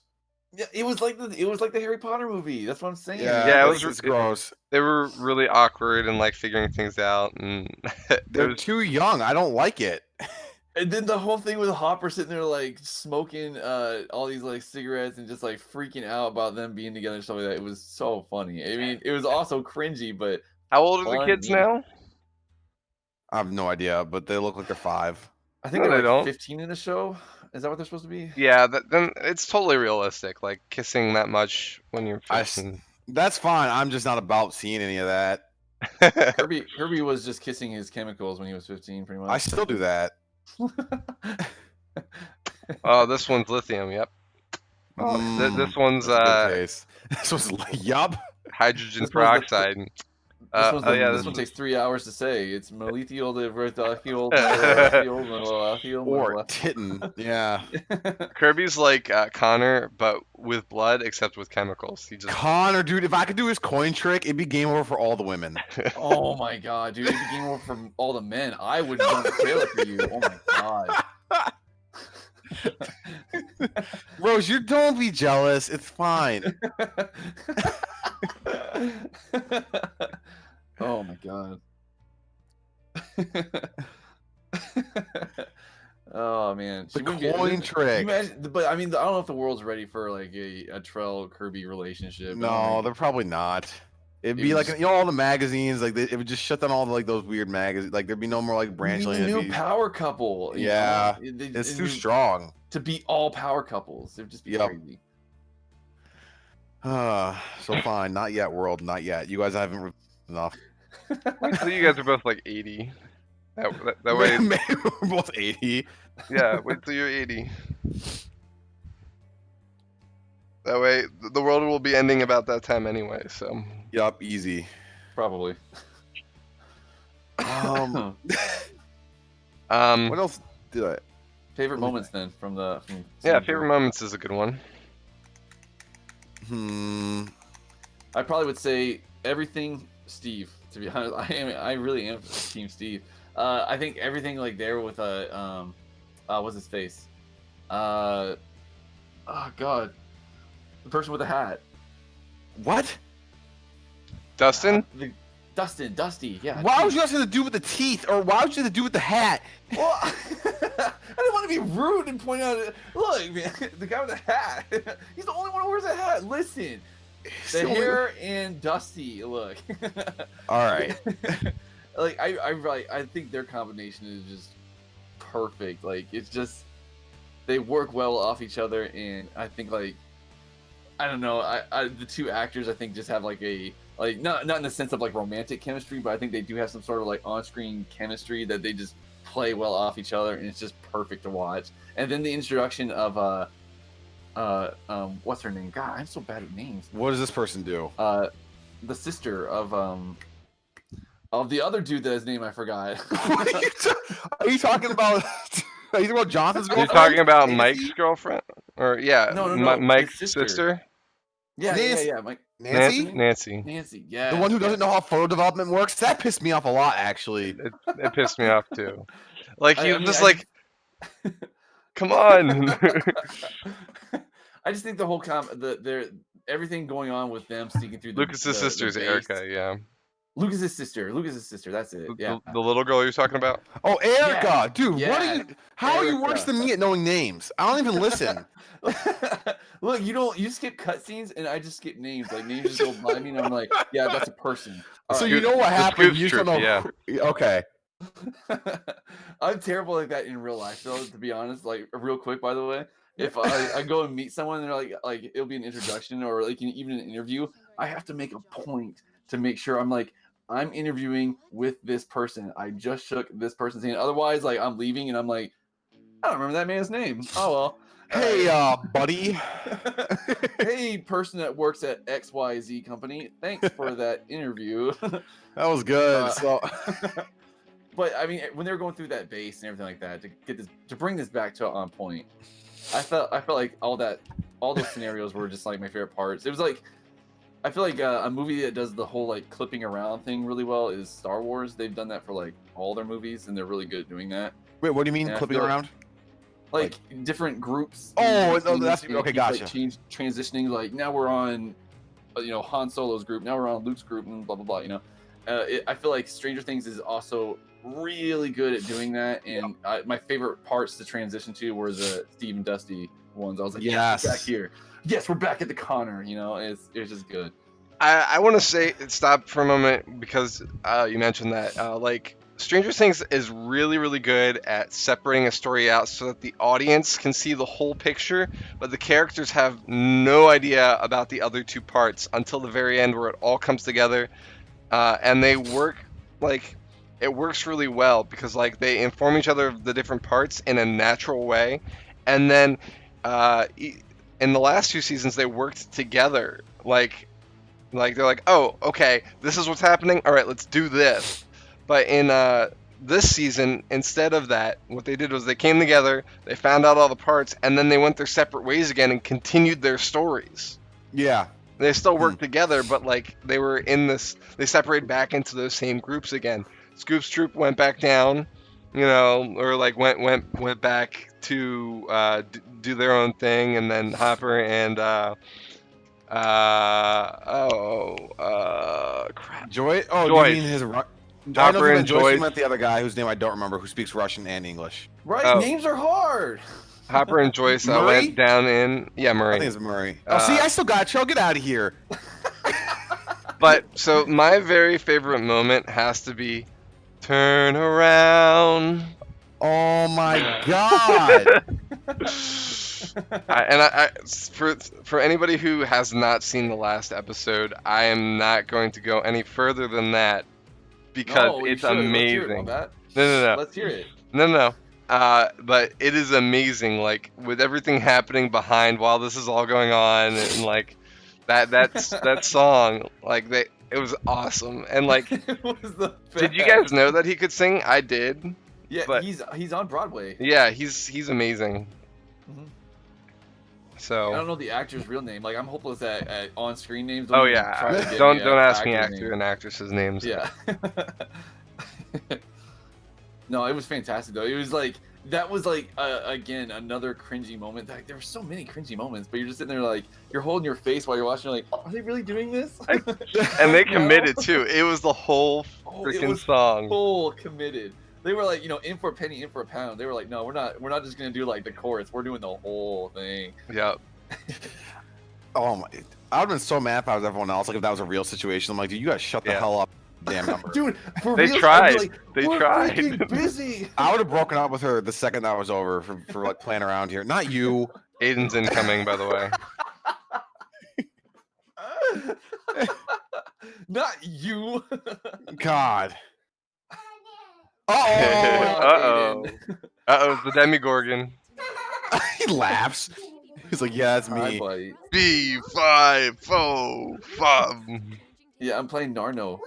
S3: Yeah, it was like the Harry Potter movie. That's what I'm saying.
S1: Yeah, it was
S2: it's gross.
S1: They were really awkward and like figuring things out, and
S2: They're too young. I don't like it.
S3: And then the whole thing with Hopper sitting there like smoking all these like cigarettes and just like freaking out about them being together and stuff like that. It was so funny. I mean, it was also cringy, but
S1: how old are the
S3: funny.
S1: kids now?
S2: I have no idea, but they look like they're 5.
S3: I think
S1: No,
S3: they're
S1: they
S3: like
S1: don't.
S3: 15 in the show. Is that what they're supposed to be?
S1: Yeah, then it's totally realistic. Like kissing that much when you're 15.
S2: That's fine. I'm just not about seeing any of that.
S3: Kirby was just kissing his chemicals when he was 15, pretty much.
S2: I still do that.
S1: Oh, this one's lithium. Yep. Oh, this one's
S2: that's a good taste. This one's yup.
S1: hydrogen
S3: This one's the-
S1: peroxide.
S3: This one takes 3 hours to say. It's methyl methyl
S2: Or Titten. Yeah.
S1: Kirby's like Connor, but with blood, except with chemicals. He just
S2: Connor, dude, if I could do his coin trick, it'd be game over for all the women.
S3: Oh my god, dude! It became over from all the men. I would jump the trailer for you. Oh my god.
S2: Rose, you don't be jealous. It's fine.
S3: Oh my god. Oh man.
S2: The
S3: She wouldn't get-
S2: coin trick.
S3: Imagine, but I mean, I don't know if the world's ready for like a Trell Kirby relationship.
S2: No, they're probably not. It'd be
S3: It
S2: like
S3: was-
S2: all the magazines, like it would just shut down all the, like those weird magazines. Like there'd be no more like branch
S3: the
S2: lane.
S3: new power couple. you
S2: Yeah,
S3: know?
S2: It's too
S3: new-
S2: strong.
S3: to beat all power couples. It'd just be
S2: Yep.
S3: crazy.
S2: So fine, not yet, world, not yet. You guys haven't enough.
S1: wait till you guys are both like 80. That way,
S2: Maybe we're both 80.
S1: yeah. Wait till you're 80. That way, the world will be ending about that time anyway. So.
S2: Yup, easy.
S3: Probably.
S2: What
S1: What
S2: else did I?
S3: Favorite moments then from
S1: Yeah,
S3: season
S1: favorite
S3: three?
S1: moments is a good one.
S3: I probably would say everything Steve. To be honest, I really am Team Steve. I think everything like there with what's his face? Oh god, the person with the hat.
S2: What?
S1: Dustin?
S3: Dusty, yeah.
S2: Why would you have to do with the teeth, or why would you have to do with the hat?
S3: Well, I didn't want to be rude and point out. Look, man, the guy with the hat. He's the only one who wears a hat. Listen, the hair and Dusty. Look.
S2: All right.
S3: Like I think their combination is just perfect. Like it's just they work well off each other, and I think like I don't know. The two actors I think just have like a like not in the sense of like romantic chemistry, but I think they do have some sort of like on-screen chemistry that they just play well off each other, and it's just perfect to watch. And then the introduction of what's her name? God, I'm so bad at names.
S2: What does this person do?
S3: The sister of the other dude that his name I forgot.
S2: Are you talking about? Are you talking about Jonathan's
S1: You're
S2: girlfriend?
S1: talking about
S3: Nancy?
S1: Mike's girlfriend? Or, yeah,
S3: No, his
S1: Mike's
S3: sister.
S1: sister?
S3: Yeah,
S2: Nancy?
S3: Mike.
S2: Nancy?
S1: Nancy.
S3: Yeah.
S2: The one who doesn't know how photo development works? That pissed me off a lot, actually.
S1: It pissed me off, too. Like, he
S3: I
S1: was
S3: mean,
S1: just
S3: I
S1: like, come on.
S3: I just think the whole everything going on with them sneaking through
S1: Lucas's sister's
S3: base,
S1: Erica, yeah.
S3: Lucas's sister. Lucas's sister. That's it. Yeah.
S1: The little girl you're talking about?
S2: Oh, Erica,
S3: Yeah.
S2: dude, what are
S3: Yeah.
S2: you? How are you worse
S3: Erica.
S2: than me at knowing names? I don't even listen.
S3: Look, you skip cutscenes and I just skip names. Like names just go by me and I'm like, yeah, that's a person. All
S2: So
S3: right.
S2: you know what
S1: The
S2: happened?
S1: Scoops
S2: You just don't
S1: Troop,
S2: know.
S1: yeah.
S2: Okay.
S3: I'm terrible like that in real life, though. To be honest, like real quick, by the way, if I go and meet someone and they're like it'll be an introduction or like even an interview, I have to make a point to make sure I'm interviewing with this person. I just shook this person's hand. Otherwise, like I'm leaving and I'm like, I don't remember that man's name. Oh well.
S2: Hey, buddy.
S3: Hey, person that works at XYZ company. Thanks for that interview.
S2: That was good. So
S3: But I mean, when they were going through that base and everything like that, to bring this back to on point, I felt like all those scenarios were just like my favorite parts. It was like I feel like a movie that does the whole like clipping around thing really well is Star Wars. They've done that for like all their movies, and they're really good at doing that.
S2: wait, what do you mean
S3: Yeah, I
S2: clipping
S3: feel like-
S2: around?
S3: Like different groups.
S2: Oh,
S3: different
S2: no, that's-
S3: scenes, and
S2: okay,
S3: it keeps,
S2: gotcha.
S3: Transitioning. Like now we're on, Han Solo's group. Now we're on Luke's group, and blah blah blah. I feel like Stranger Things is also really good at doing that. And my favorite parts to transition to were the Steve and Dusty ones. I was like, yes,
S2: Yes.
S3: we're back here. Yes, we're back at the Connor. It's just good.
S1: I want to say stop for a moment because you mentioned that like Stranger Things is really really good at separating a story out so that the audience can see the whole picture, but the characters have no idea about the other two parts until the very end where it all comes together, and they work like it works really well because like they inform each other of the different parts in a natural way, and then in the last two seasons they worked together like they're like, oh, okay, this is what's happening. All right, let's do this. But in this season, instead of that, what they did was they came together, they found out all the parts, and then they went their separate ways again and continued their stories.
S2: Yeah.
S1: They still worked together, but like they were in this, they separated back into those same groups again. Scoops Troop went back down, or like went back to do their own thing, and then Hopper and crap.
S2: Joy. Oh,
S1: Joyce.
S2: do you mean his? I know
S1: Hopper
S2: you
S1: and
S2: meant Joyce.
S1: Joyce.
S2: You meant the other guy whose name I don't remember, who speaks Russian and English.
S3: Right?
S1: Oh.
S3: Names are hard.
S1: Hopper and Joyce
S2: Murray?
S1: went down in
S2: I
S1: Murray.
S2: think it's Murray. Oh, see, I still got you. Get out of here.
S1: But so my very favorite moment has to be turn around.
S2: Oh my God.
S1: For anybody who has not seen the last episode, I am not going to go any further than that because
S3: No, you
S1: it's
S3: should. Let's hear it,
S1: amazing.
S3: Wombat.
S1: No.
S3: Let's hear it.
S1: No. But it is amazing, like with everything happening behind while this is all going on, and like that song, like it was awesome. And like,
S3: It was the
S1: did you
S3: best.
S1: guys know that he could sing? I did.
S3: Yeah,
S1: but-
S3: he's on Broadway.
S1: Yeah, he's amazing.
S3: Mhm. I
S1: So,
S3: don't know the actor's real name. Like I'm hopeless at on-screen names.
S1: oh
S3: Don't even
S1: yeah,
S3: try to get
S1: don't
S3: me
S1: ask me
S3: actor's
S1: actor
S3: name.
S1: and actresses names.
S3: Yeah. No, it was fantastic though. It was like that was like again another cringy moment. Like there were so many cringy moments, but you're just sitting there like you're holding your face while you're watching. You're like, are they really doing this?
S1: And they
S3: No.
S1: committed too. It was the whole
S3: Oh, it
S1: freaking
S3: was
S1: song.
S3: full committed. They were like, in for a penny, in for a pound. They were like, no, we're not just gonna do like the chorus. We're doing the whole thing.
S1: Yep.
S2: Oh my! I would have been so mad if I was everyone else. Like if that was a real situation. I'm like, dude, you guys shut the
S1: Yeah.
S2: hell up, damn number.
S3: Dude, for
S1: They
S3: real, I'd be
S1: tried.
S3: like,
S1: They
S3: we're
S1: tried.
S3: freaking busy.
S2: I would have broken up with her the second that was over for like playing around here. Not you.
S1: Aiden's incoming, by the way.
S3: Not you.
S2: God.
S3: Oh,
S2: Uh-oh.
S1: Uh-oh, the Demigorgon.
S2: He laughs. He's like, yeah, that's
S3: Hi,
S2: me.
S3: buddy.
S1: B545.
S3: Yeah, I'm playing Narno.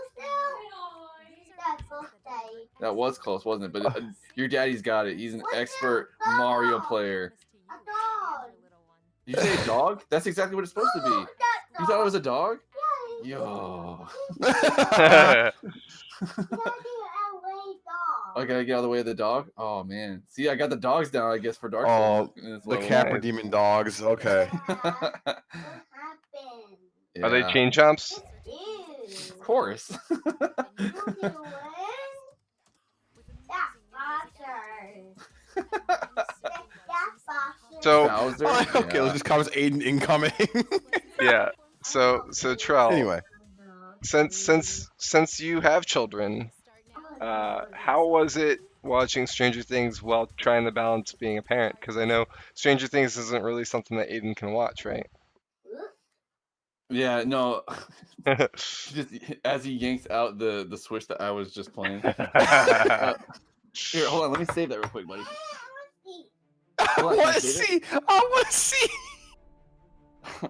S3: That was close, wasn't it? But your daddy's got it. He's an expert Mario player. Did you say a dog? That's exactly what it's supposed to be. You thought it was a dog? Yo. I gotta get out of the way of the dog? Oh, man. See, I got the dogs down, I guess, for Dark Souls. in this
S2: The
S3: level.
S2: Capra Demon dogs. Okay.
S1: Are they
S3: Yeah.
S1: chain chomps?
S3: Of course.
S1: So
S3: Bowser.
S2: Oh, okay,
S3: Yeah.
S2: let's just comments Aiden incoming.
S1: yeah, so Trell,
S2: Anyway,
S1: since you have children, how was it watching Stranger Things while trying to balance being a parent? Because I know Stranger Things isn't really something that Aiden can watch, right?
S3: Yeah. No. Just as he yanks out the Switch that I was just playing. Here, hold on. Let me save that real quick, buddy.
S2: I
S3: Hold on, can I
S2: want to
S3: save it?
S2: see. I want to see.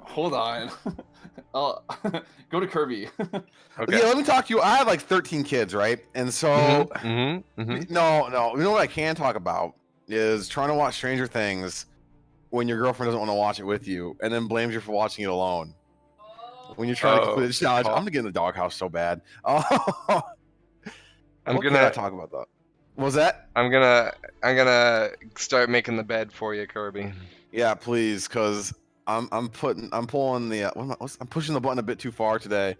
S3: Hold on. Oh, go to Kirby.
S1: Okay.
S2: Yeah, let me talk to you. I have like 13 kids, right? And so, no. You know what I can talk about is trying to watch Stranger Things when your girlfriend doesn't want to watch it with you, and then blames you for watching it alone. When you're trying to complete the challenge, I'm gonna get in the doghouse so bad.
S1: I'm
S2: What can I talk about that? What was that?
S1: I'm gonna start making the bed for you, Kirby.
S2: Yeah, please, because I'm pulling the I'm pushing the button a bit too far today.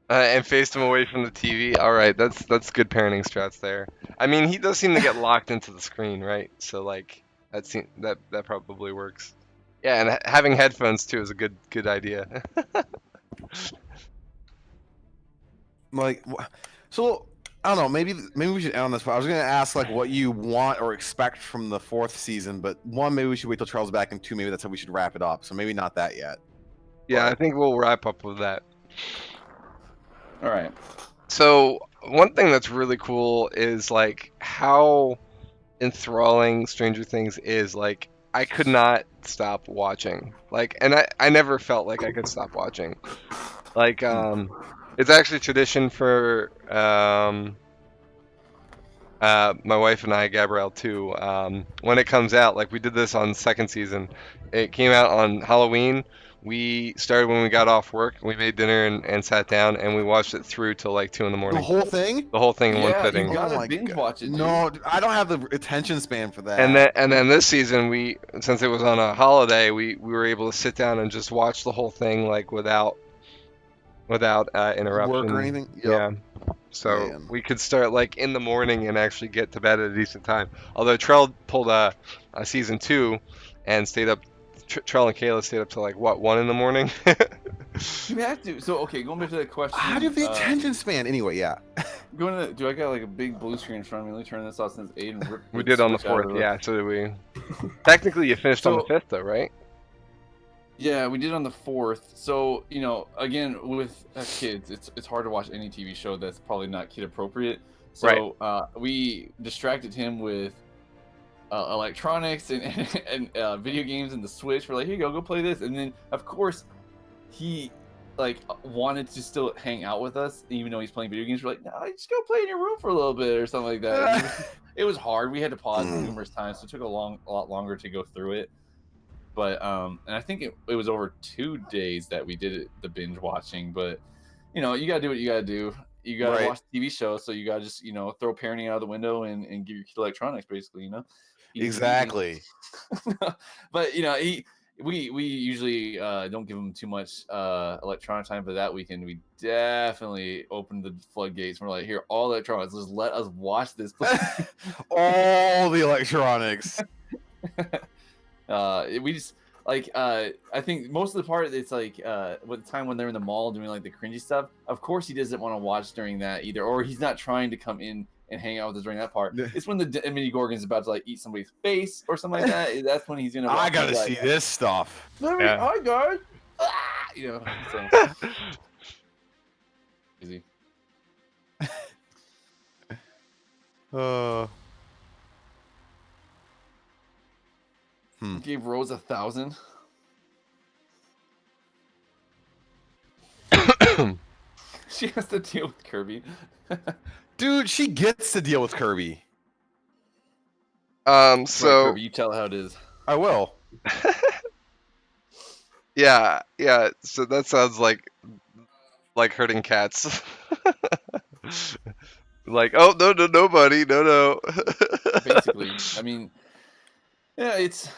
S1: And faced him away from the TV. All right, that's good parenting strats there. I mean, he does seem to get locked into the screen, right? So like that probably works. Yeah, and having headphones too is a good idea.
S2: Like, so I don't know. Maybe we should end on this. But I was gonna ask like what you want or expect from the 4th season, but one, maybe we should wait till Charles is back, and 2, maybe that's how we should wrap it up. So maybe not that yet.
S1: Yeah, I
S2: But-
S1: think we'll wrap up with that.
S3: All right.
S1: So one thing that's really cool is like how enthralling Stranger Things is. Like I could not stop watching. Like, and I never felt like I could stop watching. Like it's actually tradition for my wife and I, Gabrielle too. When it comes out, like we did this on 2nd season. It came out on Halloween. We started when we got off work. We made dinner and sat down and we watched it through till like 2 in the
S2: The
S1: morning.
S2: whole thing?
S1: The whole thing in one
S3: Yeah,
S1: sitting.
S3: you gotta
S2: my
S3: binge
S2: God.
S3: watch it, dude.
S2: No, dude, I don't have the attention span for that.
S1: And then this season, since it was on a holiday, we were able to sit down and just watch the whole thing like without interruption.
S2: Work or anything? Yep.
S1: Yeah. So
S2: Man.
S1: we could start like in the morning and actually get to bed at a decent time. Although Trell pulled a season 2 and stayed up. Trell and Kayla stayed up till like what 1 in the morning.
S3: You have to. So okay, going back to that question.
S2: How do you have the attention span? Anyway, yeah.
S3: Going to, do I got like a big blue screen in front of me? Let me turn this off since Aiden ripped
S1: We
S3: the
S1: did on the
S3: switch out of
S1: 4th,
S3: the-
S1: yeah. So did we. Technically, you finished on the
S3: So-
S1: 5th, though, right?
S3: Yeah, we did on the 4th. So again with kids, it's hard to watch any TV show that's probably not kid appropriate. So we distracted him with electronics and video games and the Switch. We're like, here you go play this. And then of course he like wanted to still hang out with us, even though he's playing video games. We're like, no, just go play in your room for a little bit or something like that. It was hard. We had to pause numerous times, so it took a lot longer to go through it. But and I think it was over 2 days that we did the binge watching. But you gotta do what you gotta do. You gotta
S2: Right.
S3: watch TV shows, so you gotta just throw parenting out of the window and give your kid electronics, basically. Easy peasy.
S2: Exactly.
S3: But we usually don't give them too much electronic time. But that weekend we definitely opened the floodgates. We're like, here, all electronics. Just let us watch this.
S2: All the electronics.
S3: We just I think most of the part it's like with the time when they're in the mall doing like the cringy stuff. Of course he doesn't want to watch during that either, or he's not trying to come in and hang out with us during that part. It's when the mini Gorgon's about to like eat somebody's face or something like that. That's when he's gonna.
S2: I gotta
S3: like,
S2: see this stuff.
S3: Hi guys. So easy. Gave Rose 1,000. She has to deal with Kirby.
S2: Dude, she gets to deal with Kirby.
S3: Right,
S1: So
S3: Kirby, you tell her how it is.
S2: I will.
S1: yeah. So that sounds like hurting cats. Like, oh no, nobody, no.
S3: Basically, I mean, yeah, it's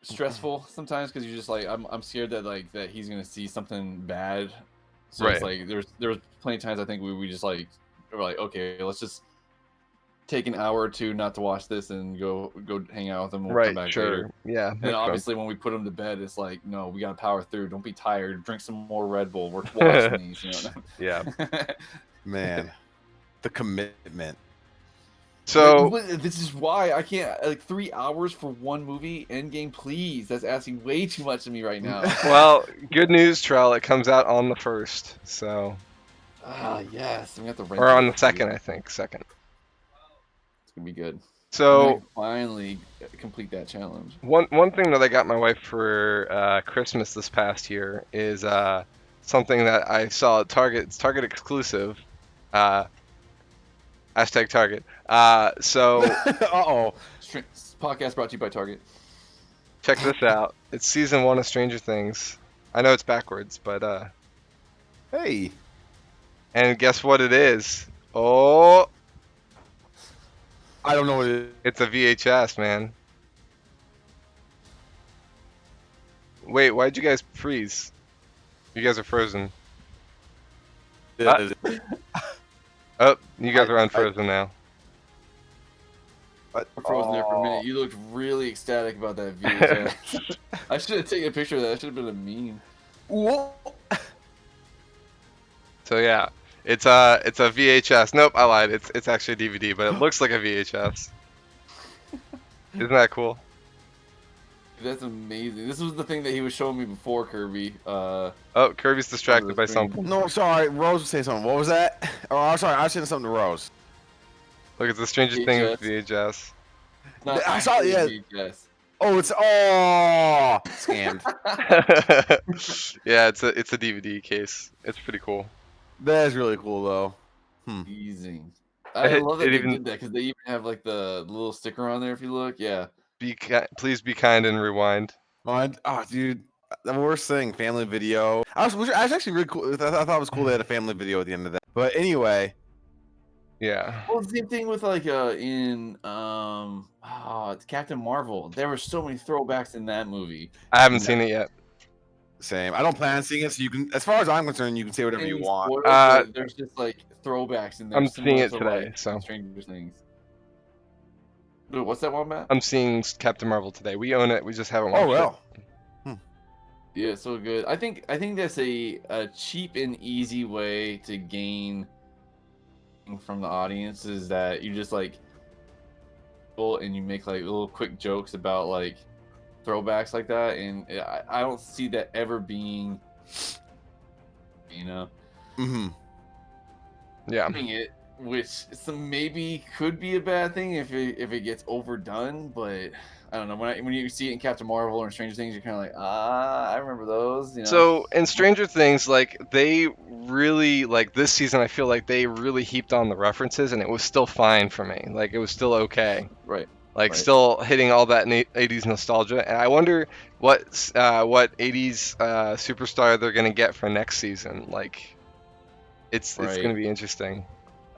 S3: stressful sometimes because you're just like, I'm scared that that he's gonna see something bad So it's
S1: Right.
S3: like there was plenty of times I think we just like were like, okay, let's just take an hour or two not to watch this and go hang out with them. We'll come
S1: Right.
S3: back later.
S1: Sure. Yeah.
S3: And
S1: Makes sense.
S3: obviously when we put them to bed, it's like, no, we gotta power through. Don't be tired. Drink some more Red Bull. We're watching these. You know.
S1: Yeah.
S2: Man, the commitment.
S1: So
S3: This is why I can't, like, 3 hours for one movie. Endgame, please. That's asking way too much of me right now.
S1: well, good news, Trell. It comes out on the 1st. So
S3: Yes, we have to rent
S1: or on
S3: it.
S1: the 2nd, I think. 2nd.
S3: It's gonna be good.
S1: So
S3: We finally complete that challenge.
S1: one thing that I got my wife for Christmas this past year is something that I saw at Target. It's Target exclusive. Hashtag Target. So
S2: Uh-oh.
S3: Podcast brought to you by Target.
S1: check this out. It's season 1 of Stranger Things. I know it's backwards, but
S2: Hey.
S1: and guess what it is? Oh,
S2: I don't know what it is.
S1: it's a VHS, man. Wait, why'd you guys freeze? You guys are frozen. Oh, you guys are unfrozen now.
S2: But,
S3: I'm frozen there for a minute. You looked really ecstatic about that VHS. I should have taken a picture of that. That should have been a meme.
S2: Whoa.
S1: So yeah, it's a VHS. Nope, I lied. It's actually a DVD, but it looks like a VHS. Isn't that cool?
S3: That's amazing. This was the thing that he was showing me before, Kirby.
S1: Oh, Kirby's distracted by
S3: screen.
S1: something.
S2: No, sorry. Rose was saying something. What was that? Oh, I'm sorry. I was saying something to Rose.
S1: Look, it's the Stranger Things VHS.
S3: Not
S2: I saw it, yeah.
S3: VHS.
S2: Oh, it's scammed.
S1: Yeah, it's a DVD case. It's pretty cool.
S2: That is really cool though.
S3: Amazing. I
S1: It-
S3: love that
S1: it
S3: they
S1: even-
S3: did that because they even have like the little sticker on there if you look. Yeah.
S1: Please be kind and rewind.
S2: Oh, dude. The worst thing, family video. I was actually really cool. I thought it was cool they had a family video at the end of that. But anyway,
S1: Yeah.
S3: Well, same thing with like in it's Captain Marvel. There were so many throwbacks in that movie.
S1: I haven't seen it yet.
S2: same. I don't plan on seeing it, so you can, as far as I'm concerned, you can say whatever you
S3: Any
S2: want.
S3: spoilers, but there's just like throwbacks in there.
S1: I'm seeing
S3: similar
S1: it
S3: to,
S1: today,
S3: like,
S1: so.
S3: Stranger Things. Dude, what's that one, Matt?
S1: I'm seeing Captain Marvel today. We own it. We just haven't watched
S2: Oh well.
S3: Yeah, so good. I think that's a cheap and easy way to gain from the audience is that you just like and you make like little quick jokes about like throwbacks like that, and I don't see that ever being, you know,
S2: Mm-hmm.
S1: Yeah.
S3: doing it, which maybe could be a bad thing if it gets overdone, but I don't know. When you see it in Captain Marvel or in Stranger Things, you're kind of like, I remember those. You know?
S1: So in Stranger Things, like they really like this season, I feel like they really heaped on the references, and it was still fine for me. Like it was still okay.
S3: right.
S1: Like
S3: Right.
S1: still hitting all that 80s nostalgia. And I wonder what 80s superstar they're gonna get for next season. Like it's
S3: Right.
S1: gonna be interesting.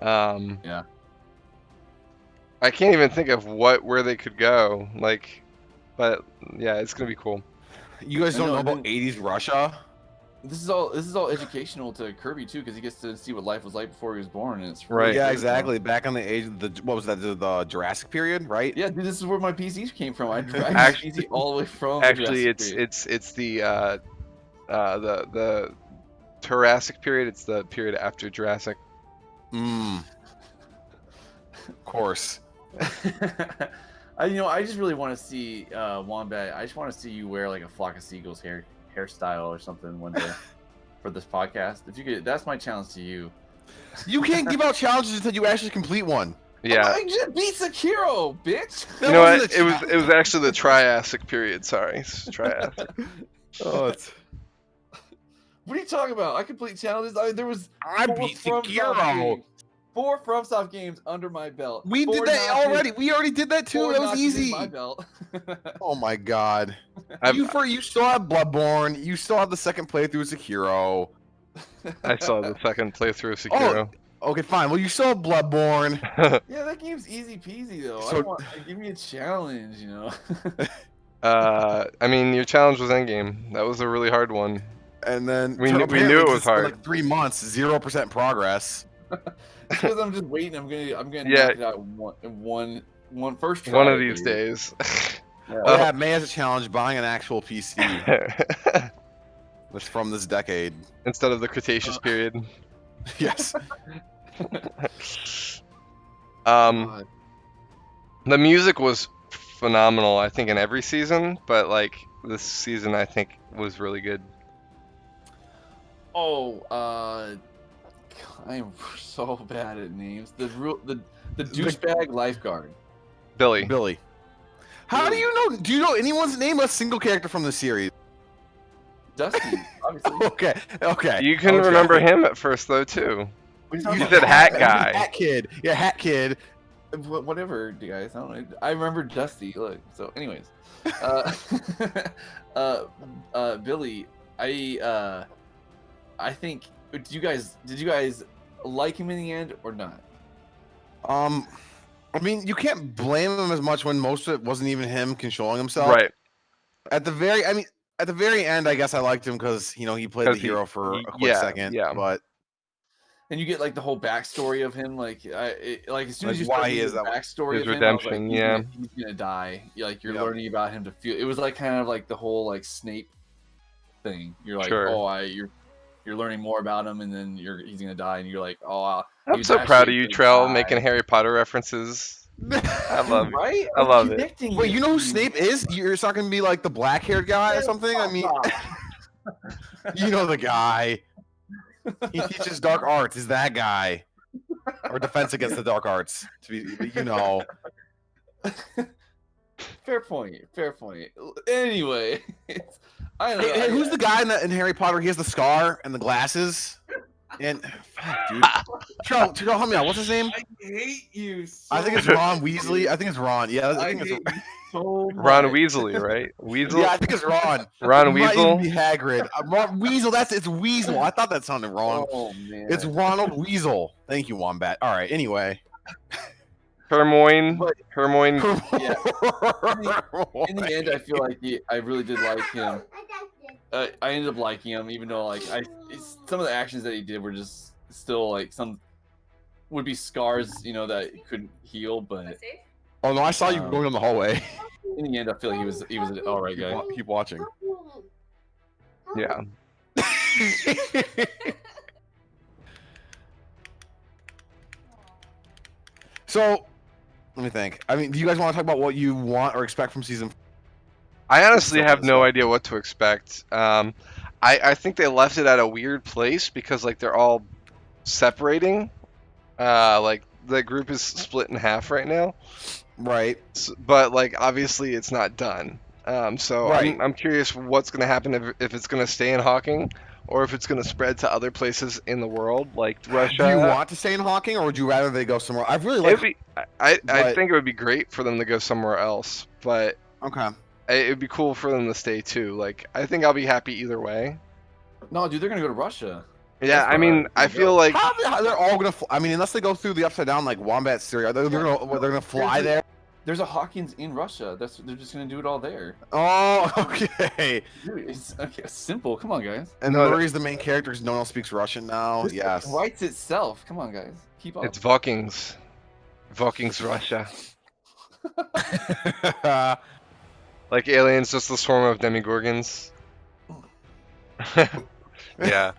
S3: Yeah.
S1: I can't even think of where they could go. Like, but yeah, it's gonna be cool.
S2: You guys
S3: I
S2: don't
S3: know,
S2: know
S3: and
S2: about
S3: then-
S2: 80s Russia?
S3: This is all educational to Kirby too, because he gets to see what life was like before he was born, and it's
S1: Right.
S3: really
S2: Yeah,
S3: good,
S2: exactly. Back on the age of the what was that? The Jurassic period, right?
S3: Yeah, dude, this is where my PCs came from. I dragged
S1: Actually-
S3: my PC all the way from. the
S1: Actually,
S3: Jurassic period.
S1: it's the Jurassic period. It's the period after Jurassic.
S2: Of course.
S3: I just really want to see Wombat. I just want to see you wear like a flock of seagulls hairstyle or something one day for this podcast. If you could, that's my challenge to you.
S2: You can't give out challenges until you actually complete one.
S1: Yeah.
S3: I just beat Sekiro, bitch.
S2: That
S1: You know what?
S2: wasn't a
S1: It was actually the Triassic period. Sorry, it's Triassic.
S2: Oh, it's...
S3: What are you talking about? I complete challenges. There was
S2: I beat Sekiro.
S3: 4 FromSoft games under my belt.
S2: We
S3: 4
S2: did that
S3: notches-
S2: already. We already did that too.
S3: 4
S2: That was
S3: notches in
S2: easy.
S3: my belt.
S2: Oh my god.
S1: I've-
S2: You still have Bloodborne. You still have the second playthrough of Sekiro.
S1: I saw the second playthrough of Sekiro.
S2: Okay, fine. Well, you still have Bloodborne.
S3: Yeah, that game's easy peasy though.
S2: So-
S3: Give me a challenge, you know.
S1: I mean, your challenge was Endgame. That was a really hard one.
S2: And then
S1: We knew
S2: apparently
S1: it was
S2: it's been
S1: hard.
S2: like 3 months, 0% progress.
S3: Because I'm just waiting. I'm gonna
S1: Yeah.
S3: knock it out in one first try.
S1: One of these
S3: dude.
S1: days.
S3: Yeah.
S2: Oh, yeah, May has a challenge buying an actual PC that's from this decade.
S1: Instead of the Cretaceous period.
S2: Yes.
S3: God.
S1: The music was phenomenal, I think, in every season, but like this season, I think was really good.
S3: Oh, I am so bad at names. The douchebag lifeguard.
S1: Billy.
S2: Billy. How do you know? Do you know anyone's name a single character from the series?
S3: Dusty, obviously.
S2: Okay.
S1: You can
S2: Okay.
S1: remember him at first though too.
S3: What are
S1: You
S3: talking
S1: said
S3: about?
S1: Hat Guy.
S2: Hat Kid. Yeah, Hat Kid.
S3: Whatever, guys. I don't know. I remember Dusty. Look. So, anyways, Billy. I think. Did you guys like him in the end or not?
S2: I mean, you can't blame him as much when most of it wasn't even him controlling himself.
S1: Right.
S2: At the very end, I guess I liked him because he played the
S1: 'Cause he-
S2: hero for a quick
S1: yeah,
S2: second.
S1: yeah.
S2: But
S3: And you get like the whole backstory of him, like as soon
S2: Like,
S3: as you
S2: why
S3: start
S2: he
S3: getting
S2: is
S3: the
S2: that way.
S3: backstory
S1: His
S3: of him, I was like,
S1: redemption,
S3: he's
S1: yeah.
S3: gonna die. Like you're
S2: Yep.
S3: learning about him to feel. It was like kind of like the whole like Snape thing. You're like,
S1: Sure.
S3: you're learning more about him, and then he's gonna die, and you're like, oh, wow.
S1: I'm so proud of you, Trell, making Harry Potter references. I love it.
S3: Right?
S1: I love it.
S3: Connecting
S2: wait, you know who Snape is? You're not gonna be like the black-haired guy or something? I mean, you know the guy. He teaches dark arts. Is that guy? Or defense against the dark arts? To be,
S3: Fair point. Anyway, I don't know.
S2: Hey, who's the guy in Harry Potter? He has the scar and the glasses. And fuck, dude. Trell, help me out. What's his name?
S3: I hate you.
S2: I think it's Ron Weasley. I think it's Ron. Yeah, I think it's
S3: hate you so
S1: Ron
S3: much.
S1: Weasley, right? Weasel.
S2: yeah, I think it's Ron.
S1: Ron
S2: It might
S1: Weasel.
S2: even be Hagrid. Ron Weasel. It's Weasel. I thought that sounded wrong.
S3: Oh man.
S2: It's Ronald Weasel. Thank you, Wombat. All right. Anyway.
S1: Hermione.
S3: But-
S1: Hermione.
S3: Yeah. In the end, I feel like I really did like him. I ended up liking him, even though like some of the actions that he did were just still like some would be scars, that couldn't heal. But
S2: Oh no, I saw you going down the hallway.
S3: in the end, I feel like he was an all right guy.
S2: Keep watching.
S1: Yeah.
S2: So, let me think. I mean, do you guys want to talk about what you want or expect from season?
S1: I honestly
S2: Stuff
S1: have
S2: like
S1: no
S2: that.
S1: idea what to expect. I think they left it at a weird place because like they're all separating. Like the group is split in half right now.
S2: Right.
S1: But like obviously it's not done. So
S2: Right.
S1: I'm curious what's going to happen if it's going to stay in Hawking or if it's going to spread to other places in the world like Russia.
S2: Do you want to stay in Hawking, or would you rather they go somewhere? I really
S1: It'd
S2: like.
S1: be, I
S2: but-
S1: think it would be great for them to go somewhere else, but
S2: Okay.
S1: it'd be cool for them to stay too. Like I think I'll be happy either way.
S3: No, dude, they're gonna go to Russia.
S1: Yeah,
S3: That's
S1: I mean,
S3: where
S1: I feel like
S2: How they're all gonna? I mean, unless they go through the upside down like Wombat Syria, they're gonna fly there.
S3: There's a Hawkins in Russia. They're just gonna do it all there.
S2: Oh, okay.
S3: Dude, it's simple. Come on, guys.
S2: And
S1: No,
S2: Murray's the main character because no one else speaks Russian now.
S3: This
S2: Yes.
S3: writes itself. Come on, guys. Keep up.
S1: it's Vikings. Vikings Russia. Like aliens, just a swarm of demigorgons. Yeah.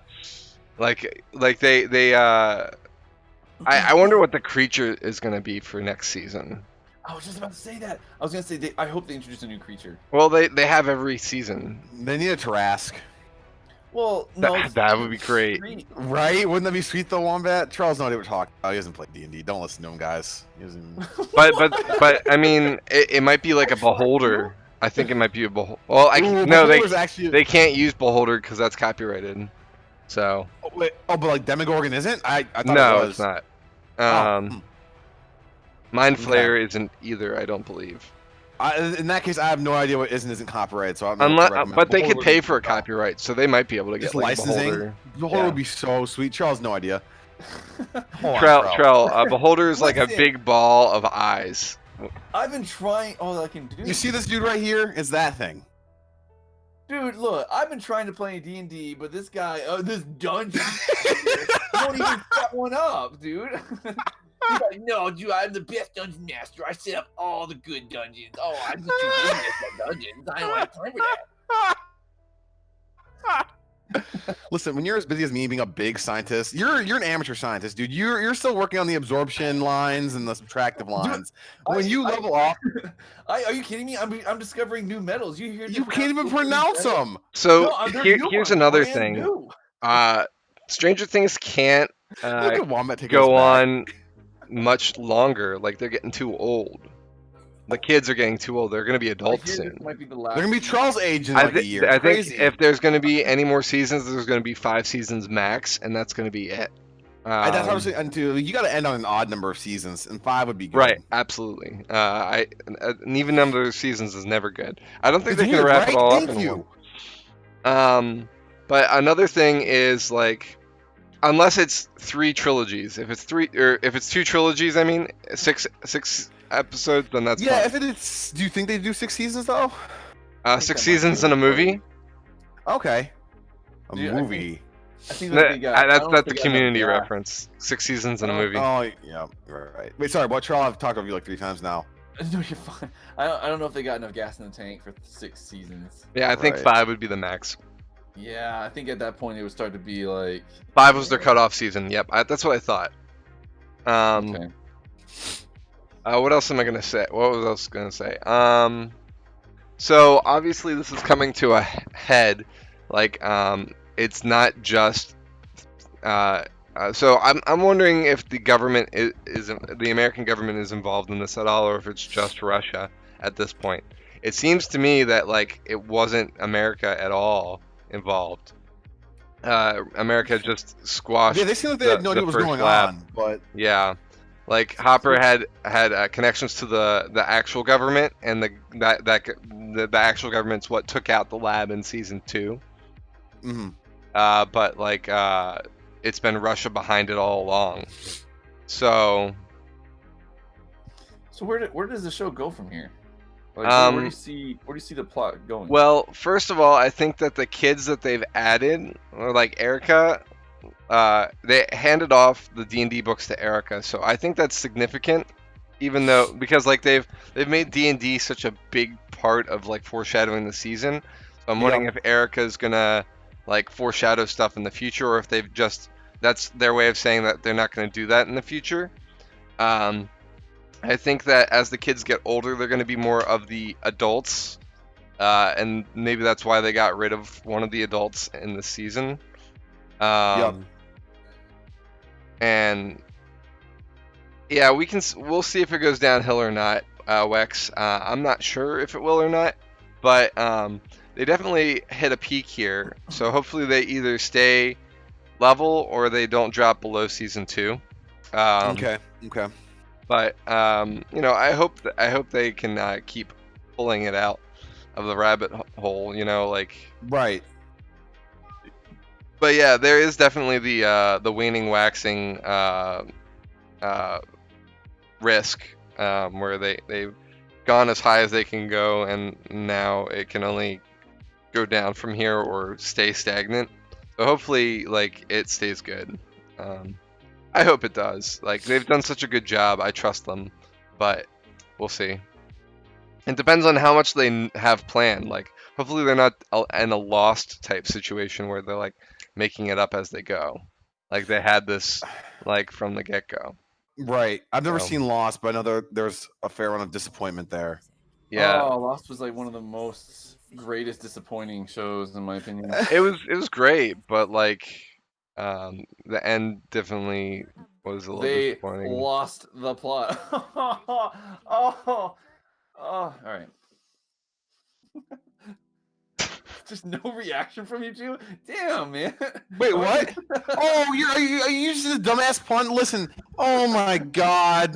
S1: Like they I wonder what the creature is gonna be for next season.
S3: I was just about to say that. I was gonna say I hope they introduce a new creature.
S1: Well, they have every season.
S2: They need a Tarask.
S3: Well, no,
S1: That would be great.
S2: Right? Wouldn't that be sweet though, Wombat? Charles knows what we're talking about. He hasn't played D&D. Don't listen to him, guys. He doesn't...
S1: But I mean, it might be like a beholder. I think it might be a beholder. Well, no,
S2: Beholder's actually...
S1: they can't use beholder because that's copyrighted. So
S2: Oh, wait. Oh, but like Demogorgon isn't? I thought
S1: no,
S2: it was.
S1: it's not.
S2: Oh,
S1: Mind
S2: Okay.
S1: Flayer isn't either. I don't believe.
S2: In that case, I have no idea what isn't copyrighted, so I don't know what to
S1: Unless,
S2: recommend.
S1: but they could
S2: Beholder
S1: pay
S2: would be
S1: for a
S2: cool.
S1: copyright, so they might be able to get
S2: Just
S1: like
S2: licensing.
S1: Beholder.
S2: Beholder
S1: Yeah.
S2: would be so sweet. Charles, no idea. Hold on,
S1: Trell. Beholder is like a
S3: Listen.
S1: big ball of eyes.
S3: I've been trying all I can do.
S2: You see this dude right here? It's that thing.
S3: Dude, look, I've been trying to play D&D, but this guy, this dungeon master, won't even set one up, dude. He's like, no, dude, I'm the best dungeon master. I set up all the good dungeons. Oh, I'm just too busy to set dungeons. I don't have time for that.
S2: Listen, when you're as busy as me being a big scientist, you're an amateur scientist, dude. You're still working on the absorption lines and the subtractive lines. When you level up,
S3: are you kidding me? I'm discovering new metals.
S2: you can't even pronounce them.
S1: So
S3: No, they're new
S1: here's
S3: ones,
S1: another
S3: brand
S1: thing.
S3: new.
S1: Stranger Things can't
S2: Look at Wombat taking us
S1: go
S2: back.
S1: on much longer. Like they're getting too old. The kids are getting too old. They're gonna be
S3: I
S1: adults
S3: hear
S1: soon.
S3: this might be the last
S2: They're gonna be
S3: season.
S2: Charles' age in like a year.
S1: I think
S2: Crazy.
S1: if there's gonna be any more seasons, there's gonna be 5 seasons max, and that's gonna be it.
S2: That's what I was saying. And too, you got to end on an odd number of seasons, and 5 would be good.
S1: Right, absolutely. An even number of seasons is never good. I don't think
S2: It's
S1: they can
S2: weird,
S1: wrap
S2: right?
S1: it all up
S2: Thank
S1: in
S2: you.
S1: one. But another thing is like, unless it's 3 trilogies, if it's 2 trilogies, I mean, six episodes, then that's
S2: Yeah,
S1: fine.
S2: if it's, do you think they do 6 seasons though?
S3: I think
S1: 6
S3: that might
S1: seasons
S3: be
S1: in a
S3: the
S1: movie.
S2: Okay, a
S3: Dude, I think-
S2: movie.
S3: I think that they got. I don't know if
S1: That's
S3: they
S1: the
S3: got enough
S1: Community
S3: gas.
S1: reference. 6 seasons in a
S3: Oh,
S1: movie.
S2: Oh, yeah, right. Wait, sorry, what? Charles, I've talked over you like 3 times now.
S3: No, you're fine. I don't know if they got enough gas in the tank for 6 seasons.
S1: Yeah, I think
S2: Right.
S1: 5 would be the max.
S3: Yeah, I think at that point it would start to be like.
S1: 5 was their cutoff season. Yep, that's what I thought.
S3: Okay.
S1: What else am I gonna say? What was I else gonna say? So obviously this is coming to a head. Like, it's not just. So I'm wondering if the government is the American government is involved in this at all, or if it's just Russia at this point. It seems to me that like it wasn't America at all involved. America just squashed.
S2: Yeah, they seem like they had no
S1: the
S2: idea what was
S1: first
S2: going
S1: lab.
S2: on, but
S1: Yeah, like Hopper had connections to the actual government, and the actual government's what took out the lab in season 2.
S2: mhm.
S1: But like it's been Russia behind it all along. So
S3: where does the show go from here? Like, where do you see the plot going?
S1: well, first of all, I think that the kids that they've added, or like Erica, they handed off the D&D books to Erica, so I think that's significant. Even though, because like they've made D&D such a big part of like foreshadowing the season, so I'm wondering if Erica's gonna like foreshadow stuff in the future, or if they've just that's their way of saying that they're not gonna do that in the future. I think that as the kids get older, they're gonna be more of the adults, and maybe that's why they got rid of one of the adults in the season. And yeah, we'll see if it goes downhill or not, Wex. I'm not sure if it will or not, but they definitely hit a peak here. So hopefully they either stay level or they don't drop below season 2.
S2: Okay.
S1: But I hope they can keep pulling it out of the rabbit hole. Like.
S2: Right.
S1: But yeah, there is definitely the waning waxing risk, where they've gone as high as they can go, and now it can only go down from here or stay stagnant. So hopefully, like, it stays good. I hope it does. Like, they've done such a good job. I trust them, but we'll see. It depends on how much they have planned. Like, hopefully they're not in a Lost type situation where they're like making it up as they go. Like they had this like from the get-go.
S2: Right. I've never
S1: So.
S2: seen Lost, but I know there's a fair amount of disappointment there.
S1: Yeah.
S3: Oh, Lost was like one of the most greatest disappointing shows in my opinion.
S1: It was great, but like the end definitely was a little
S3: They
S1: disappointing.
S3: lost the plot. Oh, all right. Just no reaction from you two? Damn, man.
S2: Wait, what? Oh, are you using the dumbass pun? Listen. Oh my god.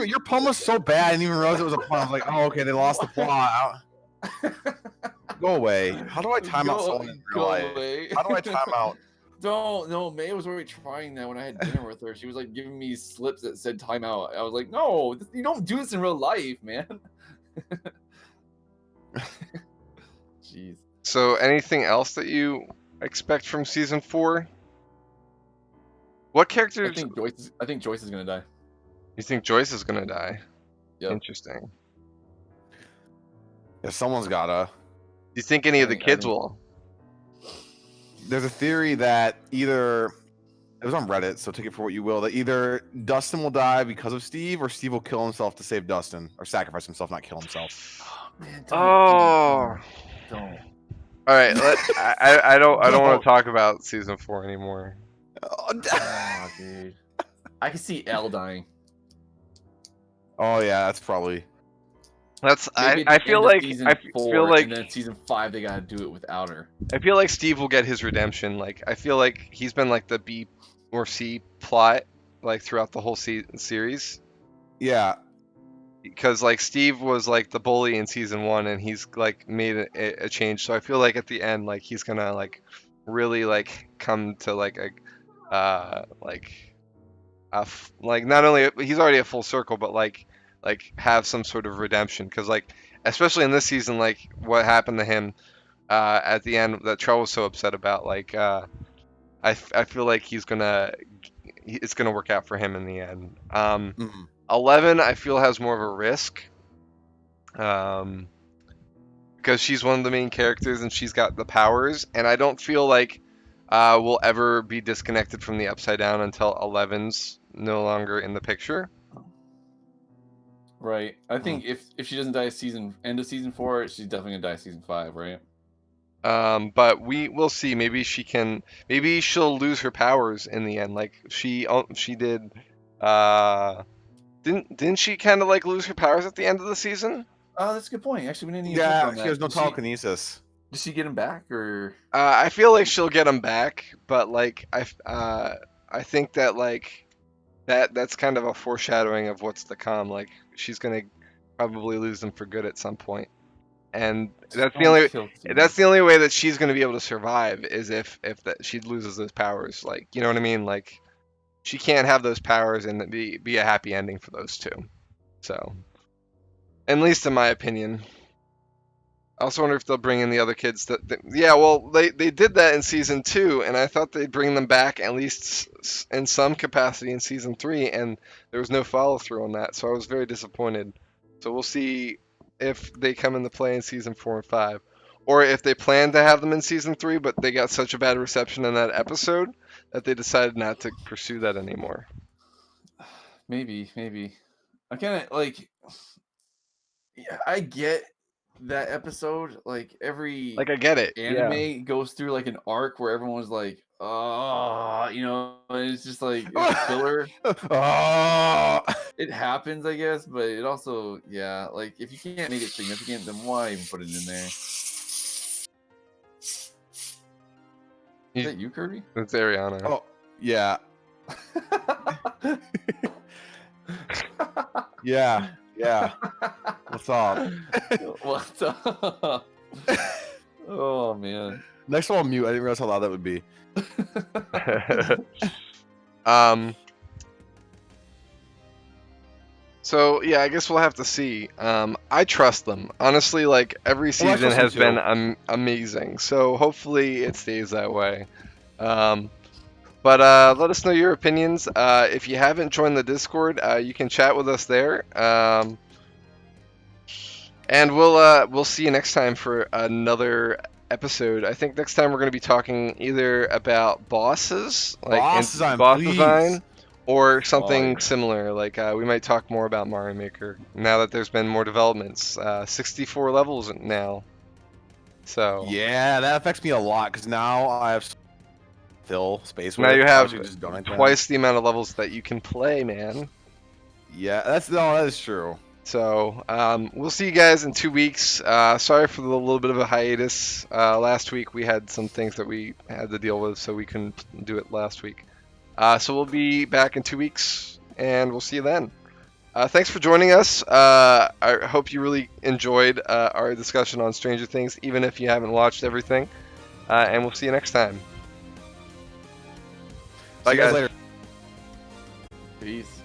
S2: Your pun was so bad I didn't even realize it was a pun. I was like, oh, okay, they lost the plot. Go away. How do I time out someone in real life?
S3: away.
S2: How do I time out?
S3: No, May was already trying that when I had dinner with her. She was like giving me slips that said timeout. I was like, no, you don't do this in real life, man. Jeez.
S1: So, anything else that you expect from season 4? What
S3: I
S1: characters
S3: think Joyce is gonna die.
S1: you think Joyce is gonna die?
S3: Yep.
S1: Interesting.
S2: Yeah, someone's gotta.
S1: Do you think any
S3: I
S1: of the
S3: think-
S1: kids will?
S2: There's a theory that either it was on Reddit, so take it for what you will. That either Dustin will die because of Steve, or Steve will kill himself to save Dustin, or sacrifice himself, not kill himself.
S3: Oh man.
S1: Oh.
S3: Don't.
S1: All right. I don't
S2: Don't.
S1: want to talk about season 4 anymore.
S3: Oh, dude. I can see Elle dying.
S2: Oh yeah, that's probably.
S1: That's
S3: Maybe at
S1: I
S3: the
S1: feel
S3: end of
S1: like
S3: season
S1: I
S3: 4,
S1: feel like
S3: and then season 5 they gotta do it without her.
S1: I feel like Steve will get his redemption. Like I feel like he's been like the B or C plot like throughout the whole series.
S2: Yeah,
S1: Because like Steve was like the bully in season 1, and he's like made a change. So I feel like at the end, like he's gonna like really like come to like a like not only he's already a full circle, but like have some sort of redemption. Because like especially in this season, like what happened to him at the end that Trell was so upset about. Like I feel like it's gonna work out for him in the end.
S2: mhm.
S1: 11, I feel, has more of a risk. Because she's one of the main characters and she's got the powers, and I don't feel like we'll ever be disconnected from the Upside Down until 11's no longer in the picture.
S3: Right. I think if she doesn't die end of season 4, she's definitely gonna die season 5, right?
S1: But we'll see. Maybe she'll lose her powers in the end, like she did. Didn't she kind of like lose her powers at the end of the season?
S3: Oh, that's a good point. Actually, we didn't even touch
S2: Yeah,
S3: on that.
S2: she has no
S3: Did
S2: telekinesis.
S3: Did she get him back, or
S1: I feel like she'll get them back, but like I think that like that's kind of a foreshadowing of what's to come. Like she's gonna probably lose them for good at some point, and that's the only way that she's gonna be able to survive is if that she loses those powers. Like you know what I mean? Like she can't have those powers and be a happy ending for those two. So, at least in my opinion. I also wonder if they'll bring in the other kids. Yeah, well, they did that in season 2, and I thought they'd bring them back at least in some capacity in season 3, and there was no follow through on that, so I was very disappointed. So we'll see if they come into play in season 4 and 5, or if they plan to have them in season 3, but they got such a bad reception in that episode that they decided not to pursue that anymore.
S3: maybe. I kind of like. Yeah, I get that episode. Like every
S1: Like I get it.
S3: anime
S1: Yeah.
S3: goes through like an arc where everyone's like, oh, and it's just like it's filler.
S2: Oh!
S3: It happens, I guess, but it also, yeah, like if you can't make it significant, then why even put it in there? Is that you, Kirby?
S1: It's Ariana.
S2: Oh, yeah. Yeah. What's up?
S3: What's up? Oh man.
S2: Next one, I'll mute. I didn't realize how loud that would be.
S1: So yeah, I guess we'll have to see. I trust them honestly. Like every
S2: I
S1: season
S2: trust them
S1: has
S2: too.
S1: been amazing. So hopefully it stays that way. But let us know your opinions. If you haven't joined the Discord, you can chat with us there. And we'll see you next time for another episode. I think next time we're going to be talking either about bosses, like
S2: Boss design,
S1: boss
S2: please.
S1: design, or something
S3: yeah.
S1: similar. Like we might talk more about Mario Maker now that there's been more developments. 64 levels now. So
S2: Yeah, that affects me a lot because now I have fill space.
S1: now
S2: with
S1: you
S2: it. I
S1: have
S2: should just donate them.
S1: twice the amount of levels that you can play, man.
S2: Yeah, that is true.
S1: So we'll see you guys in 2 weeks. Sorry for the little bit of a hiatus. Last week we had some things that we had to deal with, so we couldn't do it last week. So we'll be back in 2 weeks, and we'll see you then. Thanks for joining us. I hope you really enjoyed our discussion on Stranger Things, even if you haven't watched everything. And we'll see you next time.
S2: See
S1: Bye,
S2: you guys
S1: guys.
S2: later.
S3: Peace.